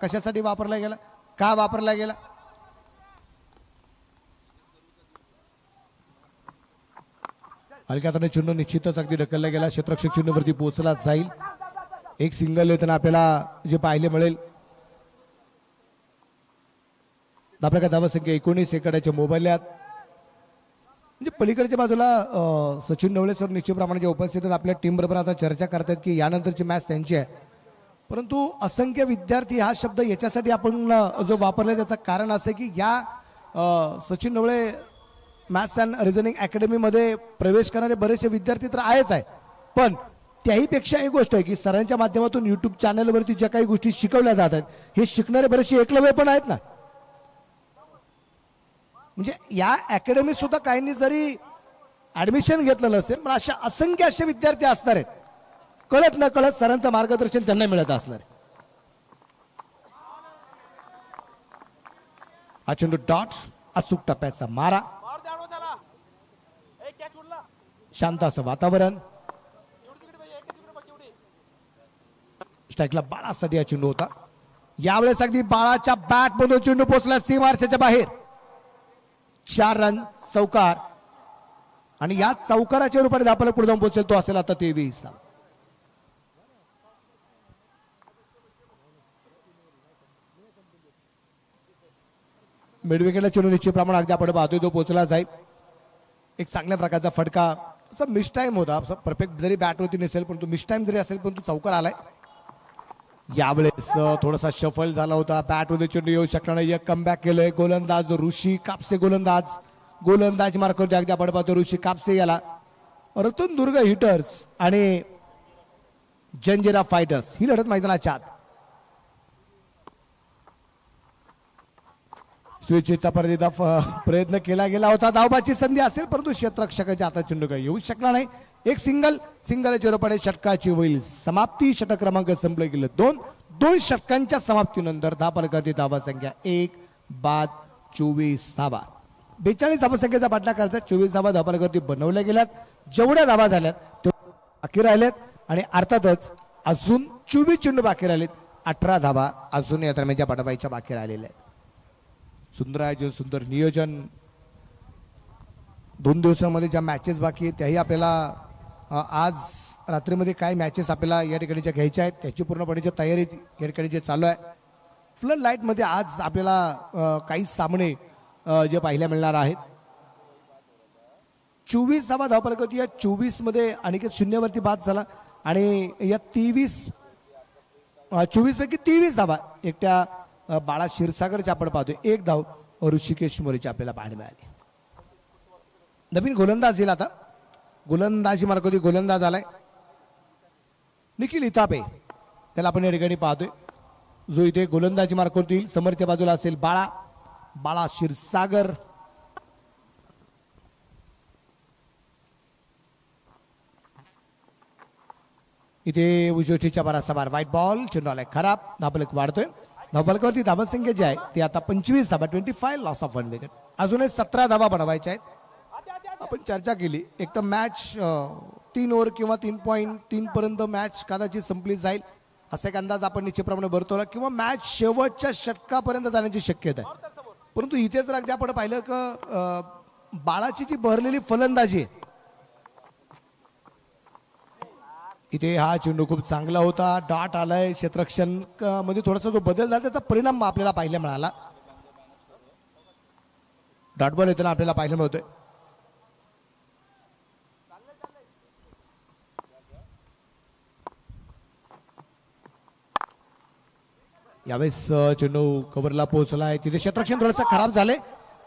B: कशासाठी वापरला गेला, का वापरला गेला. हलक्यात चेंडू निश्चितच अगदी ढकलला गेला. क्षेत्ररक्षक चेंडूवरती पोहोचला जाईल. एक सिंगल येताना आपल्याला जे पाहायला मिळेल. आपल्या धावसंख्या 19 एकाच्या मोबाईल्यात म्हणजे पलीकडच्या बाजूला सचिन ढवळे सर निश्चितप्रमाणे जे उपस्थित आहेत आपल्या टीम बरोबर आता चर्चा करतात की यानंतरची मॅच त्यांची आहे. परंतु असंख्य विद्यार्थी हा शब्द याच्यासाठी आपण जो वापरला त्याचं कारण असं आहे की या Sachin Dhawale maths and reasoning अकॅडमीमध्ये प्रवेश करणारे बरेचसे विद्यार्थी तर आहेच आहे, पण त्याही पेक्षा एक गोष्ट आहे की सरांच्या माध्यमातून युट्यूब चॅनलवरती ज्या काही गोष्टी शिकवल्या जात आहेत हे शिकणारे बरेचसे एकलव्य पण आहेत ना. म्हणजे या अकॅडमीत सुद्धा काहींनी जरी ऍडमिशन घेतलं नसेल पण अशा असंख्य असे विद्यार्थी असणार आहेत, कळत न कळत सरांचं मार्गदर्शन त्यांना मिळत असणार आहे. हा चेंडू डॉट, अचूक टप्प्याचा मारा, शांत असं वातावरण, स्ट्राईकला बाळासाठी हा चेंडू होता. यावेळेस अगदी बाळाच्या बॅट मधून चेंडू पोहोचला सीमारेषेच्या बाहेर. 4 रन चौकार आणि या चौकाराच्या रूपाने धापाला पुढे जाऊन पोहोचेल तो असेल आता 23. मिडविकेटला चेंडू निश्चित प्रमाणात अगदी आपण पाहतोय तो पोहोचला जाईल. एक चांगल्या प्रकारचा फटका, असा मिस टाइम होता, परफेक्ट जरी बॅट होती नसेल पण तो मिस टाइम जरी असेल पण तो चौकार आलाय. यावेळेस थोडासा शफल झाला होता, बॅट मध्ये चेंडू येऊ शकला नाही. एक कमबॅक केलंय गोलंदाज ऋषी कापसे, गोलंदाज मार्क होते अगदी आपण पाहतो ऋषी कापसे याला. रतन दुर्ग हिटर्स आणि जंजिरा फायटर्स ही लढत मैदानाच्या आत. स्विचचा प्रयत्न केला गेला होता, धावबाची संधी असेल परंतु क्षेत्ररक्षकाच्या हातात चेंडू काही येऊ शकला नाही. एक सिंगलच्या रूपाने षटकाची होईल समाप्ती. षटक क्रमांक संपले गेले 2 षटकांच्या समाप्तीनंतर धापलकरती धावा संख्या 1 बाद 24 धावा. 42 धावसंख्येचा पाठलाग करतात. 24 धावा धापलकरती बनवल्या गेल्यात. जेवढ्या धावा झाल्यात तेवढ्या बाकी राहिल्यात आणि अर्थातच अजून 24 चेंडू बाकी राहिलेत. 18 धावा अजून या दरम्यानच्या पाठवायच्या बाकी राहिलेल्या आहेत. सुंदर आयोजन, सुंदर नियोजन. 2 दिवसांमध्ये ज्या मॅचेस बाकी आहेत त्याही आपल्याला आज रात्रीमध्ये काय मॅचेस आपल्याला या ठिकाणी ज्या घ्यायच्या आहेत त्याची पूर्णपणेची तयारी या ठिकाणी जे चालू आहे. फ्लड लाईटमध्ये आज आपल्याला काही सामने जे पाहायला मिळणार आहेत. 24 धावा धावफलक होती. या 24 मध्ये अनिकेत शून्यवरती बाद झाला आणि या 24 पैकी 23 धावा एकट्या बाळा क्षीरसागरच्या आपण पाहतोय. 1 धाव ऋषिकेश मोरेची आपल्याला पाहायला मिळाली. नवीन गोलंदाज येईल आता. गोलंदाजी मार्क होती, गोलंदाज आलाय निखिल इतापे, त्याला आपण या ठिकाणी पाहतोय जो इथे गोलंदाजी मार्क होती. समोरच्या बाजूला असेल बाळा क्षीरसागर. इथे उजवटीच्या बारासाबार व्हाईट बॉल, चेंडू आलाय खराब. धावफलक वाढतोय. धावफलकावरती धावसंख्या जी आहे ती आता 25 धावा, 25 लॉस ऑफ 1 विकेट. अजूनही 17 धावा बनवायच्या आहेत. आपण चर्चा केली एक तर मॅच 3 ओव्हर किंवा 3.3 पर्यंत मॅच कदाचित संपली जाईल असा एक अंदाज आपण निश्चितप्रमाणे भरतो किंवा मॅच शेवटच्या षटकापर्यंत जाण्याची शक्यता आहे. परंतु इथे जर अगदी आपण पाहिलं की बाळाची जी बहरलेली फलंदाजी आहे इथे हा चेंडू खूप चांगला होता. डॉट आलाय. क्षेत्ररक्षण मध्ये थोडासा जो बदल झाला त्याचा परिणाम आपल्याला पाहायला मिळाला. डॉट बॉल येताना आपल्याला पाहायला मिळतोय. यावेळेस चेंडू कव्हरला पोहोचलाय. तिथे क्षेत्ररक्षण थोडंसं खराब झालंय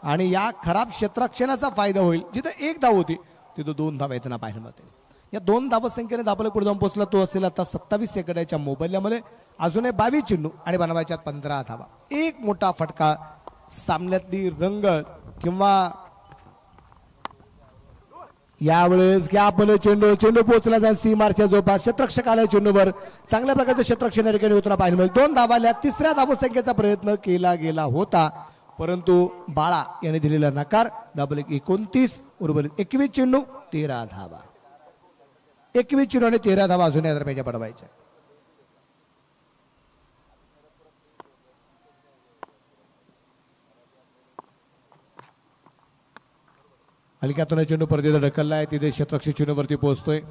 B: आणि या खराब क्षेत्ररक्षणाचा फायदा होईल. जिथे 1 धाव होती तिथे 2 धावा येताना पाहायला मिळते. या 2 धावसंख्येने धावफलक पुढे जाऊन पोहोचला तो असेल आता 27 सेकंदाच्या मोबाईलमध्ये. अजूनही 22 चेंडू आणि बनवायच्या 15 धावा. एक मोठा फटका सामन्यातली रंगत किंवा यावेळेस गॅपमध्ये चेंडू पोहोचला जाईल सीमारच्या जवळपास. क्षेत्ररक्षक आल्या चेंडूवर. चांगल्या प्रकारचं क्षेत्ररक्षण या ठिकाणी होताना पाहायला मिळेल. 2 धावाल्या. 3ऱ्या धावसंख्येचा प्रयत्न केला गेला होता परंतु बाळा याने दिलेला नकार. धावफलक 29 उर्वरित 21 चेंडू 13 धावा. 21 चेंडू आणि 13 धावा अजून या दरम्यान पडवायच्या. हलक्यातून चेंडू परत ढकललाय. तिथे क्षेत्ररक्षक चेंडूवरती पोहोचतोय.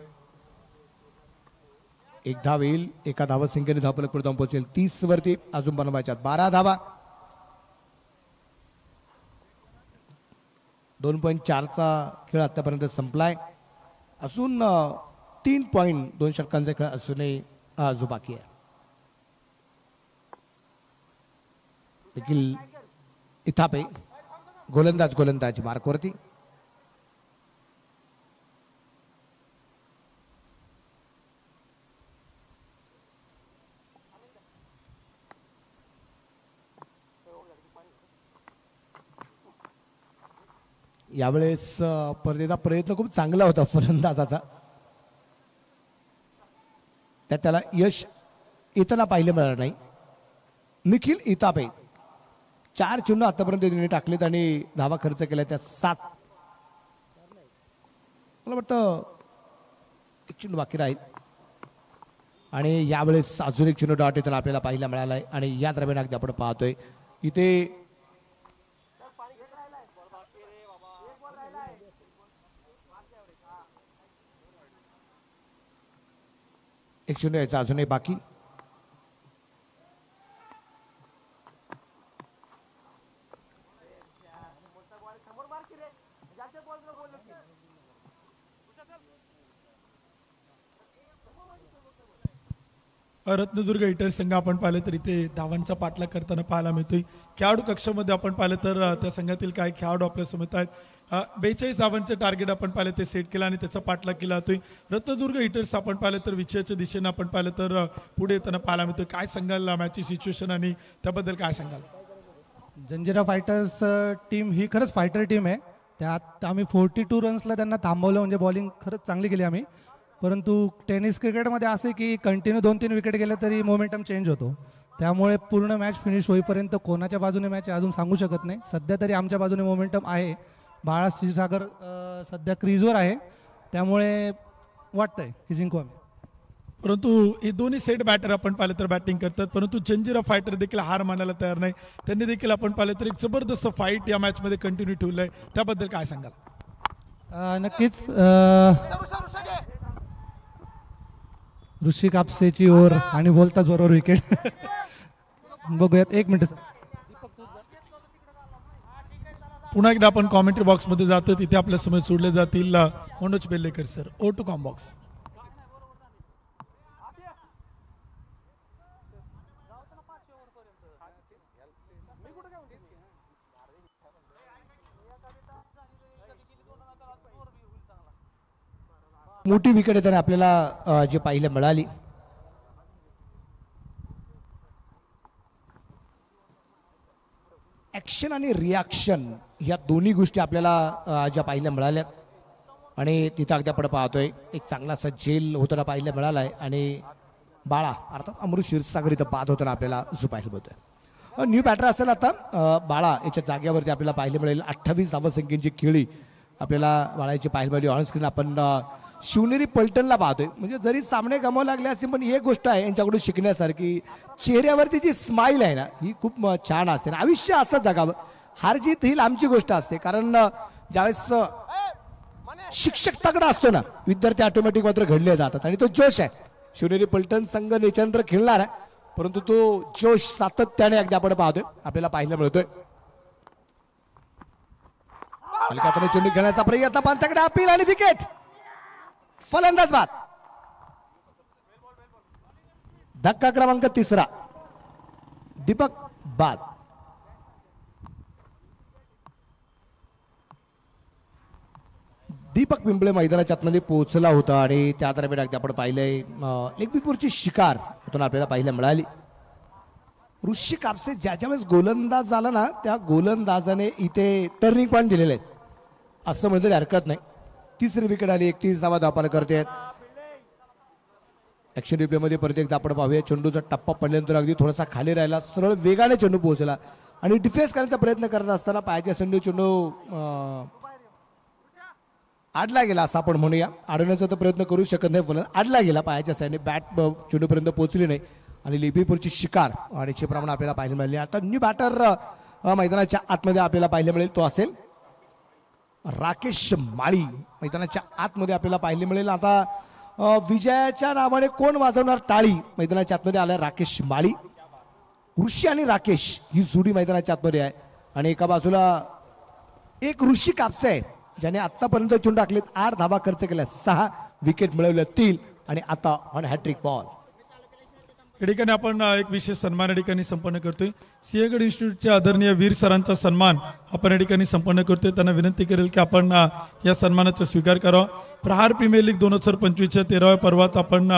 B: 1 धाव येईल. एका धावसंख्येने धावफलक पुढे जाऊन पोहोचेल 30 वरती. अजून बनवायच्या 12 धावा. 2.4चा खेळ आतापर्यंत संपलाय. अजून 3.2 षटकांचा खेळ अजूनही बाकी आहे. देखील इथापे गोलंदाज मार्कवरती. यावेळेस परदेचा प्रयत्न खूप चांगला होता फलंदाजाचा, त्यात त्याला यश येताना पाहिलं मिळालं नाही. निखिल इतापे 4 चेंडू आतापर्यंत त्यांनी टाकलेत आणि धावा खर्च केला त्या 7. मला वाटतं 1 चेंडू बाकी राहील आणि यावेळेस अजून 1 चेंडू डॉट येताना आपल्याला पाहायला मिळालाय. आणि या दरम्यान अगदी आपण पाहतोय इथे एक चेंडू यायचा अजूनही बाकी.
D: रत्नदुर्ग हिटर्स संघ आपण पाहिलं तर इथे धावांचा पाठलाग करताना पाहायला मिळतोय. खेळाडू कक्षामध्ये आपण पाहिलं तर त्या संघातील काही खेळाडू आपल्या समोर आहेत. 42 धावांचे टार्गेट आपण पाहिलं ते सेट केलं आणि त्याचा पाठलाग केला जातोय. रत्नदुर्ग हिटर्स आपण पाहिलं तर विजयाच्या दिशेने आपण पाहिलं तर पुढे येताना पाहायला मिळतोय. काय सांगाल मॅचची सिच्युएशन आणि त्याबद्दल काय सांगाल?
G: जंजिरा फायटर्स टीम ही खरंच फायटर टीम आहे. त्यात आम्ही 42 रन्सला त्यांना थांबवलं, म्हणजे बॉलिंग खरंच चांगली केली आम्ही. परंतु टेनिस क्रिकेटमध्ये असं की कंटिन्यू 2-3 विकेट गेले तरी मोमेंटम चेंज होतो. त्यामुळे पूर्ण मॅच फिनिश होईपर्यंत कोणाच्या बाजूने मॅच अजून सांगू शकत नाही. सध्या तरी आमच्या बाजूने मोमेंटम आहे. बाळा क्षीरसागर सध्या क्रीजवर आहे, त्यामुळे वाटतंय की जिंकू आम्ही.
D: परंतु हे दोन्ही सेट बॅटर आपण पाहिलं तर बॅटिंग करतात, परंतु जंजिरा फायटर देखील हार मानायला तयार नाही. त्यांनी देखील आपण पाहिलं तर एक जबरदस्त फाईट या मॅचमध्ये कंटिन्यू ठेवलंय. त्याबद्दल काय सांगाल?
G: नक्कीच ऋषी कापसेची ओव्हर आणि बोलताच बरोबर विकेट. बघूयात 1 मिनिट.
D: पुन्हा एकदा आपण कॉमेंट्री बॉक्समध्ये जातो, तिथे आपल्या समोर सोडले जातील Manoj Bellekar sir. O two Combox.
B: मोठी विकेट येताना आपल्याला जे पाहायला मिळाली. ऍक्शन आणि रिॲक्शन या दोन्ही गोष्टी आपल्याला ज्या पाहायला मिळाल्यात आणि तिथं अगदी आपण पाहतोय एक चांगलासा जेल होताना पाहायला मिळालाय आणि बाळा अर्थात अमृत क्षीरसागर इथं बाद होताना आपल्याला जो पाहायला मिळतोय. न्यू बॅटर असेल आता बाळा याच्या जागेवरती आपल्याला पाहायला मिळेल. 28 धावसंख्येची खेळी आपल्याला बाळाची पाहायला मिळाली. ऑन स्क्रीन आपण शिवनेरी पलटणला पाहतोय. म्हणजे जरी सामने गमावं लागले असेल पण एक गोष्ट आहे यांच्याकडून शिकण्यासारखी, चेहऱ्यावरती जी स्माईल आहे ना ही खूप छान असते. आयुष्य असं जगावं. हार जीत ही लांबची गोष्ट असते, कारण ज्यावेळेस शिक्षक तगडा असतो ना विद्यार्थी ऑटोमॅटिक मात्र घडले जातात आणि तो जोश आहे. शिवनेरी पलटण संघ नेचंद्र खेळणार आहे, परंतु तो जोश सातत्याने अगदी आपण पाहतोय आपल्याला पाहायला मिळतोय. अलकातने चेंडू घेण्याचा प्रयत्न, पंचाकडे अपील आणि विकेट. फलंदाज बाद. धक्का क्रमांक 3 दीपक बाद. दीपक पिंपळे मैदानाच्या आतमध्ये पोहोचला होता आणि त्या दरम्यान अगदी आपण पाहिलंय लेगबीपूरची शिकार होताना आपल्याला पाहायला मिळाली. ऋषी कापसे ज्याच्या वेळेस गोलंदाज झाला ना त्या गोलंदाजाने इथे टर्निंग पॉईंट दिलेले आहेत असं म्हणलं तरी हरकत नाही. 3री विकेट आली. 31 धावा धावपाल करते. ऍक्शन रिप्ले मध्ये परत एकदा आपण पाहूया. चेंडूचा टप्पा पडल्यानंतर अगदी थोडासा खाली राहिला, सरळ वेगाने चेंडू पोहोचला आणि डिफेन्स करण्याचा प्रयत्न करत असताना पायाच्या चेंडू आडला गेला असं आपण म्हणूया. अडवण्याचा तर प्रयत्न करू शकत नाही, पण आडला गेला पायाच्या साईडने. बॅट चेंडूपर्यंत पोहोचली नाही आणि लिबीपूरची शिकार आणि प्रमाण आपल्याला पाहायला मिळाली. आता न्यू बॅटर मैदानाच्या आतमध्ये आपल्याला पाहायला मिळेल, तो असेल राकेश माळी. मैदानाच्या आतमध्ये आपल्याला पाहायला मिळेल. आता विजयाच्या नावाने कोण वाजवणार टाळी मैदानाच्या आतमध्ये आलाय राकेश माळी. ऋषी आणि राकेश ही जोडी मैदानाच्या आतमध्ये आहे आणि एका बाजूला एक ऋषी कापसे आहे ज्याने आतापर्यंत चेंडू टाकलेत, 8 धावा खर्च केल्या, 6 विकेट मिळवल्या 3 आणि आता ऑन हॅट्रिक बॉल.
D: या ठिकाणी आपण एक विशेष सन्मान या ठिकाणी संपन्न करतोय. सिंहगड इन्स्टिट्यूटचे आदरणीय वीर सरांचा सन्मान आपण या ठिकाणी संपन्न करतोय. त्यांना विनंती करेल की आपण या सन्मानाचा स्वीकार करावा. प्रहार प्रीमियर लीग 2025च्या 13व्या पर्वात आपण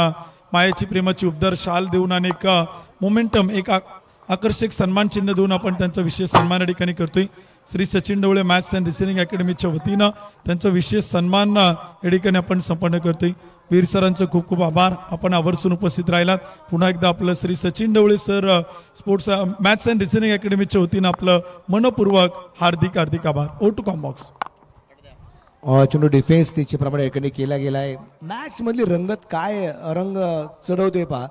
D: मायाची प्रेमाची उपदार शाल देऊन आणि एक मोमेंटम एक आकर्षक सन्मान चिन्ह देऊन आपण त्यांचा विशेष सन्मान या ठिकाणी करतोय. Shri Sachin Dhawale maths and reasoning अकॅडमीच्या वतीनं त्यांचा विशेष सन्मान या ठिकाणी आपण संपन्न करतोय. वीर सरांचं खूप खूप आभार. आपण आवर्जून उपस्थित राहिलात. पुन्हा एकदा आपलं Shri Sachin Dhawale sir sports maths and reasoning अकॅडमीच्या वतीनं आपलं मनपूर्वक हार्दिक हार्दिक आभार. O two Combox.
B: चेंडू डिफेन्स त्याच्याप्रमाणे एकाने केला गेला आहे. मॅच मधली रंगत काय रंग चढवते पहा.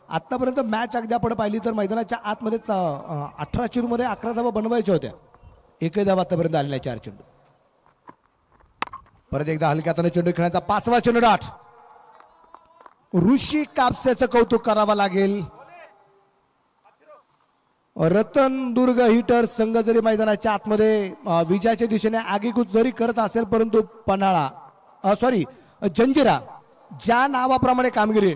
B: आतापर्यंत मॅच अगदी आपण पाहिली तर मैदानाच्या आतमध्ये 18 चेंडूमध्ये 11 धावा बनवायच्या होत्या. एकही धावा आतापर्यंत आलेला आहे. 4 चेंडू. परत एकदा हलक्या हाताने चेंडू खेळण्याचा 5वा चेंडू डाट. ऋषी कापसेचं कौतुक करावं लागेल. रतनदुर्ग हिटर संघ जरी मैदानाच्या आतमध्ये विजयाच्या दिशेने आगीकूच जरी करत असेल परंतु जंजिरा ज्या नावाप्रमाणे कामगिरी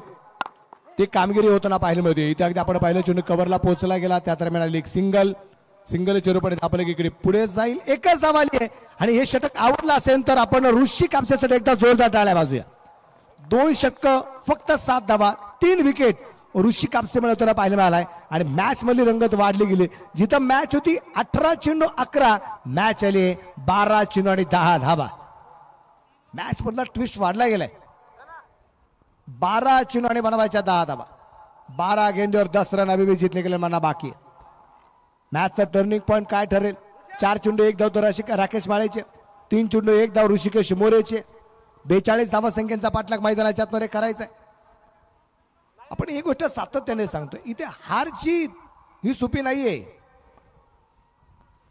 B: ती कामगिरी होताना पाहायला मिळते. इथे अगदी आपण पाहिलं चेंडू कव्हरला पोहोचला गेला. त्या दरम्यान आली एक सिंगल चेंडू पडे आपल्या इकडे पुढे जाईल. एकच धाव आली आहे आणि हे षटक आवडलं असेल तर आपण ऋषी कापसेसाठी एकदा जोरदार टाळ्या वाजूया. 2 षटक फक्त 7 धावा 3 विकेट ऋषी कापसे मिळवताना पाहायला मिळालाय. आणि मॅच मधली रंगत वाढली गेली. जिथं मॅच होती 18 चेंडू 11 मॅच आली 12 चेंडू आणि 10 धावा. मॅच मधला ट्विस्ट वाढला गेलाय. 12 चेंडू आणि बनवायच्या 10 धावा. 12 गेंदीवर 10 रन अभी भी जीतने के लिए माना बाकी. मॅचचा टर्निंग पॉइंट काय ठरेल. 4 चेंडू 1 धाव तर राकेश माळेचे. 3 चेंडू 1 धाव ऋषिकेश मोरेचे. 42 धावा संख्येचा पाठलाग मैदानाच्या आतमध्ये करायचा आहे. आपण ही गोष्ट सातत्याने सांगतो. इथे हार जीत ही सोपी नाहीये.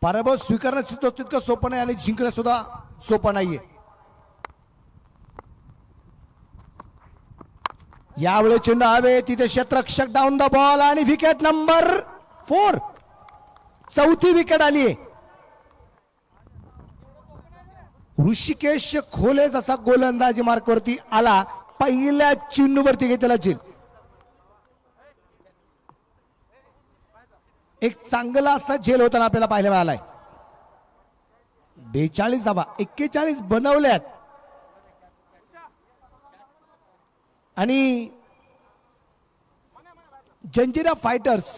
B: पराभव स्वीकारणं सुद्धा तितकं सोपं नाही आणि जिंकणं सुद्धा सोपं नाहीये. यावेळी चेंडू हवे तिथे क्षेत्ररक्षक डाऊन द बॉल आणि विकेट नंबर 4. 4थी विकेट आली. ऋषिकेश खोले जसा गोलंदाजी मार्कवरती आला पहिल्या चेंडूवरती घेतला झेल. एक चांगला असा झेल होताना आपल्याला पाहायला मिळालाय. 42 धावा 41 बनवल्यात आणि जंजिरा फायटर्स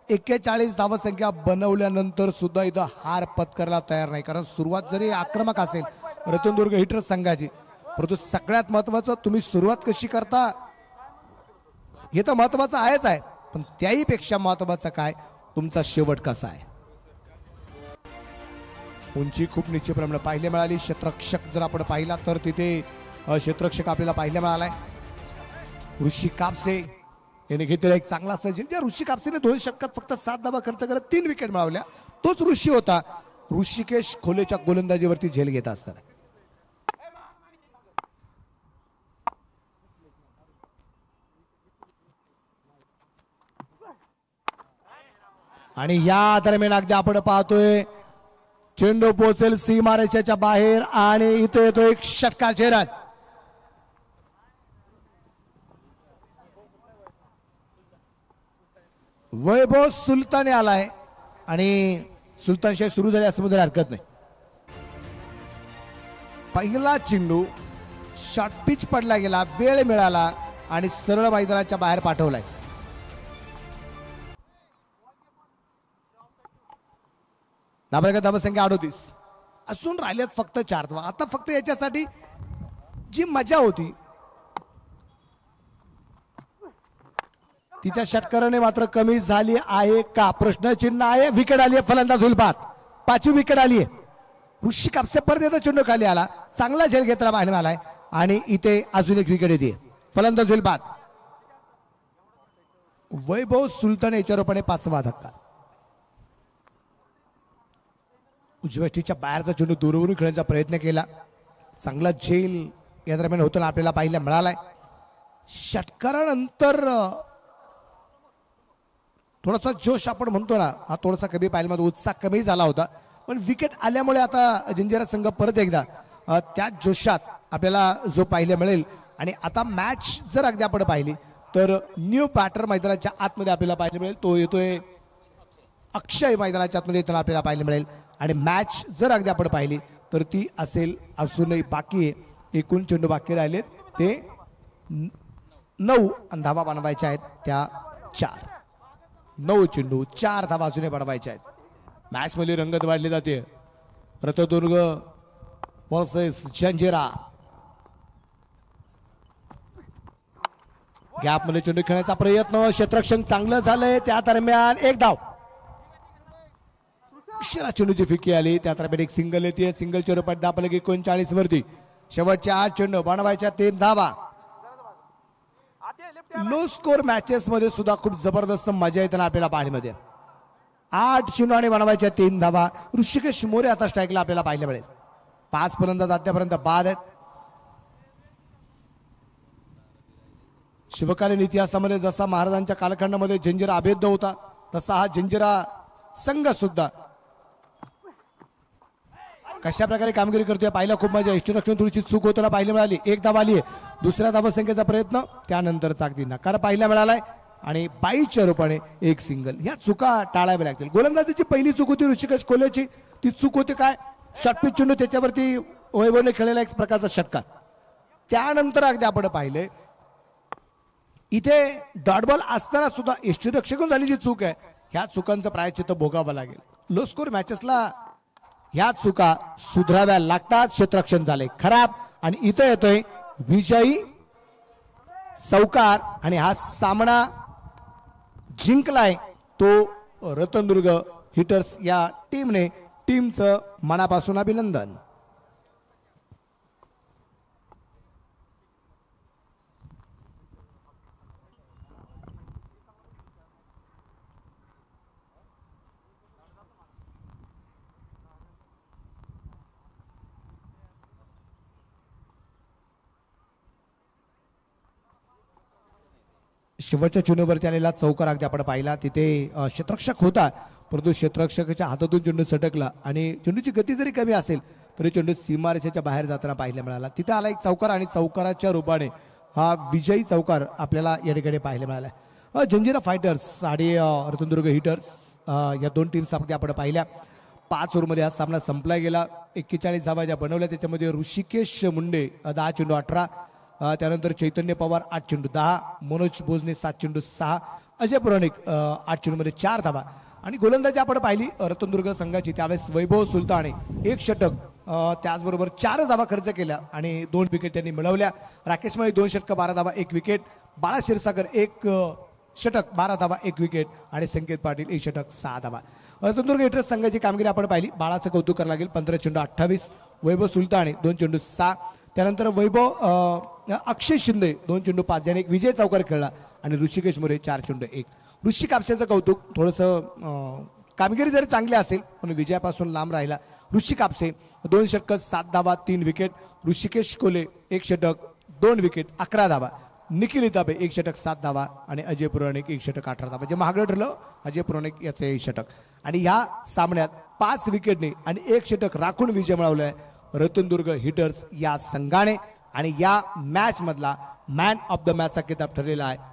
B: 41 धावा संख्या बनवल्यानंतर सुद्धा इथं हार पत्करायला तयार नाही. कारण सुरुवात जरी आक्रमक असेल रतनदुर्ग हिटर्स संघाची परंतु सगळ्यात महत्वाचं तुम्ही सुरुवात कशी करता हे तर महत्वाचं आहेच आहे. पण त्याही पेक्षा महत्वाचं काय तुमचा शेवट कसा आहे. उंची खूप निश्चितप्रमाणे पाहायला मिळाली. क्षेत्ररक्षक जर आपण पाहिला तर तिथे क्षेत्ररक्षक आपल्याला पाहायला मिळालाय. ऋषी कापसे याने घेतलेला एक चांगला सजिल. ज्या ऋषी कापसेने 2 षटकात फक्त 7 धावा खर्च करत 3 विकेट मिळवल्या तोच ऋषी होता. ऋषिकेश खोलेच्या गोलंदाजीवरती झेल घेत असताना आणि या दरम्यान अगदी आपण पाहतोय चेंडू पोहोचेल सीमारेषेच्या बाहेर आणि इथे येतो एक षटकाचे रन. वैभव सुलताने आलाय आणि सुलतानशाही सुरू झाली असं मध्ये हरकत नाही. पहिला चेंडू शॉर्ट पिच पडला गेला. वेळ मिळाला आणि सरळ मैदानाच्या बाहेर पाठवलाय. धावसंख्या 38 असून राहिल्यात फक्त 4 धावा. आता फक्त याच्यासाठी जी मजा होती ती त्या षटकाराने मात्र कमी झाली आहे का प्रश्नचिन्ह आहे. विकेट आली आहे. फलंदाज होईल बाद. 5वी विकेट आली आहे. ऋषी कापसे परत येतो चेंडू खाली आला. चांगला झेल घेतला पाहायला आलाय आणि इथे अजून एक विकेट येते. फलंदाज होईल बाद. वैभव सुलतान याच्यावर 5वा धक्का. उजव्या स्टिकच्या बाहेरचा चेंडू दूरवरून खेळण्याचा प्रयत्न केला. चांगला झेल या दरम्यान होताना आपल्याला पाहायला मिळालाय. षटकारानंतर थोडासा जोश आपण म्हणतो ना हा थोडासा कमी पाहायला उत्साह कमी झाला होता. पण विकेट आल्यामुळे आता जंजिरा संघ परत एकदा त्या जोशात आपल्याला जो पाहायला मिळेल. आणि आता मॅच जर अगदी आपण पाहिली तर न्यू पॅटर मैदानाच्या आतमध्ये आपल्याला पाहायला मिळेल. तो येतोय अक्षय मैदानाच्या आतमध्ये येताना आपल्याला पाहायला मिळेल. आणि मॅच जर अगदी आपण पाहिली तर ती असेल अजूनही बाकी आहे. एकूण चेंडू बाकी राहिलेत ते 9 आणि धावा बनवायच्या आहेत त्या 4. 9 चेंडू 4 धावा अजूनही बनवायच्या आहेत. मॅच मध्ये रंगत वाढली जाते. रतदुर्ग वर्सेस जंजिरा. गॅप मध्ये चेंडू खेळण्याचा प्रयत्न, क्षेत्ररक्षण चांगलं झालंय. त्या दरम्यान एक धाव, उशिरा चेंडूची फिकी आली. त्या दरम्यान एक सिंगल येते. सिंगलच्या रूपात दाबलं की 39 वरती. शेवटचे 8 चेंडू बनवायच्या 3 धावा. लो स्कोर मॅचेस मध्ये सुद्धा खूप जबरदस्त मजा येते ना आपल्याला पाहण्यामध्ये. 8 चेंडू आणि बनवायच्या 3 धावा. ऋषिकेश मोरे आता स्ट्राईकला आपल्याला पाहायला मिळेल. 5 फलंदाज आतापर्यंत बाद आहेत. शिवकालीन इतिहासामध्ये जसा महाराजांच्या कालखंडामध्ये जंजिरा अभेद्य होता तसा हा जंजिरा संघ सुद्धा कशा प्रकारे कामगिरी करतोय पाहिलं. खूप मजा. इष्टरक्षण थोडीशी चूक होताना पाहायला मिळाली. एक धाव आली आहे. दुसऱ्या धावसंख्येचा प्रयत्न, त्यानंतरचा अगदी नकार पाहायला मिळालाय. आणि 22च्या रूपाने एक सिंगल. ह्या चुका टाळाव्या लागतील. गोलंदाजीची पहिली चूक होती ऋषिकेश कोल्हेची. ती चूक होती काय, शॉर्टपिच चेंडू त्याच्यावरती वैभवने खेळलेला एक प्रकारचा षटकार. त्यानंतर अगदी आपण पाहिले इथे डॉट बॉल असताना सुद्धा यष्टीरक्षकून झालेली चूक आहे. ह्या चुकांचं प्रायश्चित्त भोगावं लागेल. लो स्कोर मॅचेसला ह्या चुका सुधाराव्या लागतात. क्षेत्ररक्षण झाले खराब आणि इथं येतोय विजयी चौकार आणि हा सामना जिंकलाय तो रतनदुर्ग हिटर्स या टीमने. टीमचं मनापासून अभिनंदन. शेवटच्या चेंडूवरती आलेला चौकार अगदी आपण पाहिला. तिथे क्षेत्ररक्षक होता परंतु क्षेत्ररक्षकाच्या हातातून चेंडू सटकला आणि चेंडूची गती जरी कमी असेल तरी चेंडू सीमारेषेच्या बाहेर जाताना पाहायला मिळाला. तिथे आला एक चौकार आणि चौकाराच्या रूपाने हा विजयी चौकार आपल्याला या ठिकाणी पाहायला मिळाला. जंजिरा फायटर्स आणि रतनदुर्ग हिटर्स या 2 टीम्स आपण पाहिल्या. 5 ओव्हरमध्ये हा सामना संपला गेला. 41 धावा ज्या बनवल्या त्याच्यामध्ये ऋषिकेश मुंडे 10 चेंडू 18, त्यानंतर चैतन्य पवार 8 चेंडू 10, मनोज भोजने 7 चेंडू 6, अजय पुराणिक 8 चेंडूमध्ये 4 धावा. आणि गोलंदाजी आपण पाहिली रतनदुर्ग संघाची. त्यावेळेस वैभव सुलताने 1 षटक, त्याचबरोबर 4 धावा खर्च केल्या आणि 2 विकेट त्यांनी मिळवल्या. राकेश माळी 2 षटक 12 धावा 1 विकेट, बाळा क्षीरसागर 1 षटक 12 धावा 1 विकेट आणि संकेत पाटील 1 षटक 6 धावा. रतनदुर्ग हिटर्स संघाची कामगिरी आपण पाहिली. बाळाचं कौतुक करावं लागेल. 15 चेंडू 28, वैभव सुलताने 2 चेंडू 6, त्यानंतर वैभव अक्षय शिंदे 2 चेंडू 5 याने एक विजय चौकार खेळला आणि ऋषिकेश मोरे 4 चेंडू 1. ऋषी कापसेचं कौतुक. थोडंसं कामगिरी जरी चांगली असेल पण विजयापासून लांब राहिला. ऋषी कापसे 2 षटक 7 धावा 3 विकेट, ऋषिकेश कोले 1 षटक 2 विकेट 11 धावा, निखिल इताबे 1 षटक 7 धावा आणि अजय पुराणिक 1 षटक 18 धावा. जे महागडं ठरलं अजय पुराणिक याचं 1 षटक. आणि ह्या सामन्यात 5 विकेटने आणि 1 षटक राखून विजय मिळवलाय रतनदुर्ग हिटर्स या संघाने. आणि या मॅच मधला मॅन ऑफ द मॅचचा किताब ठरलेला आहे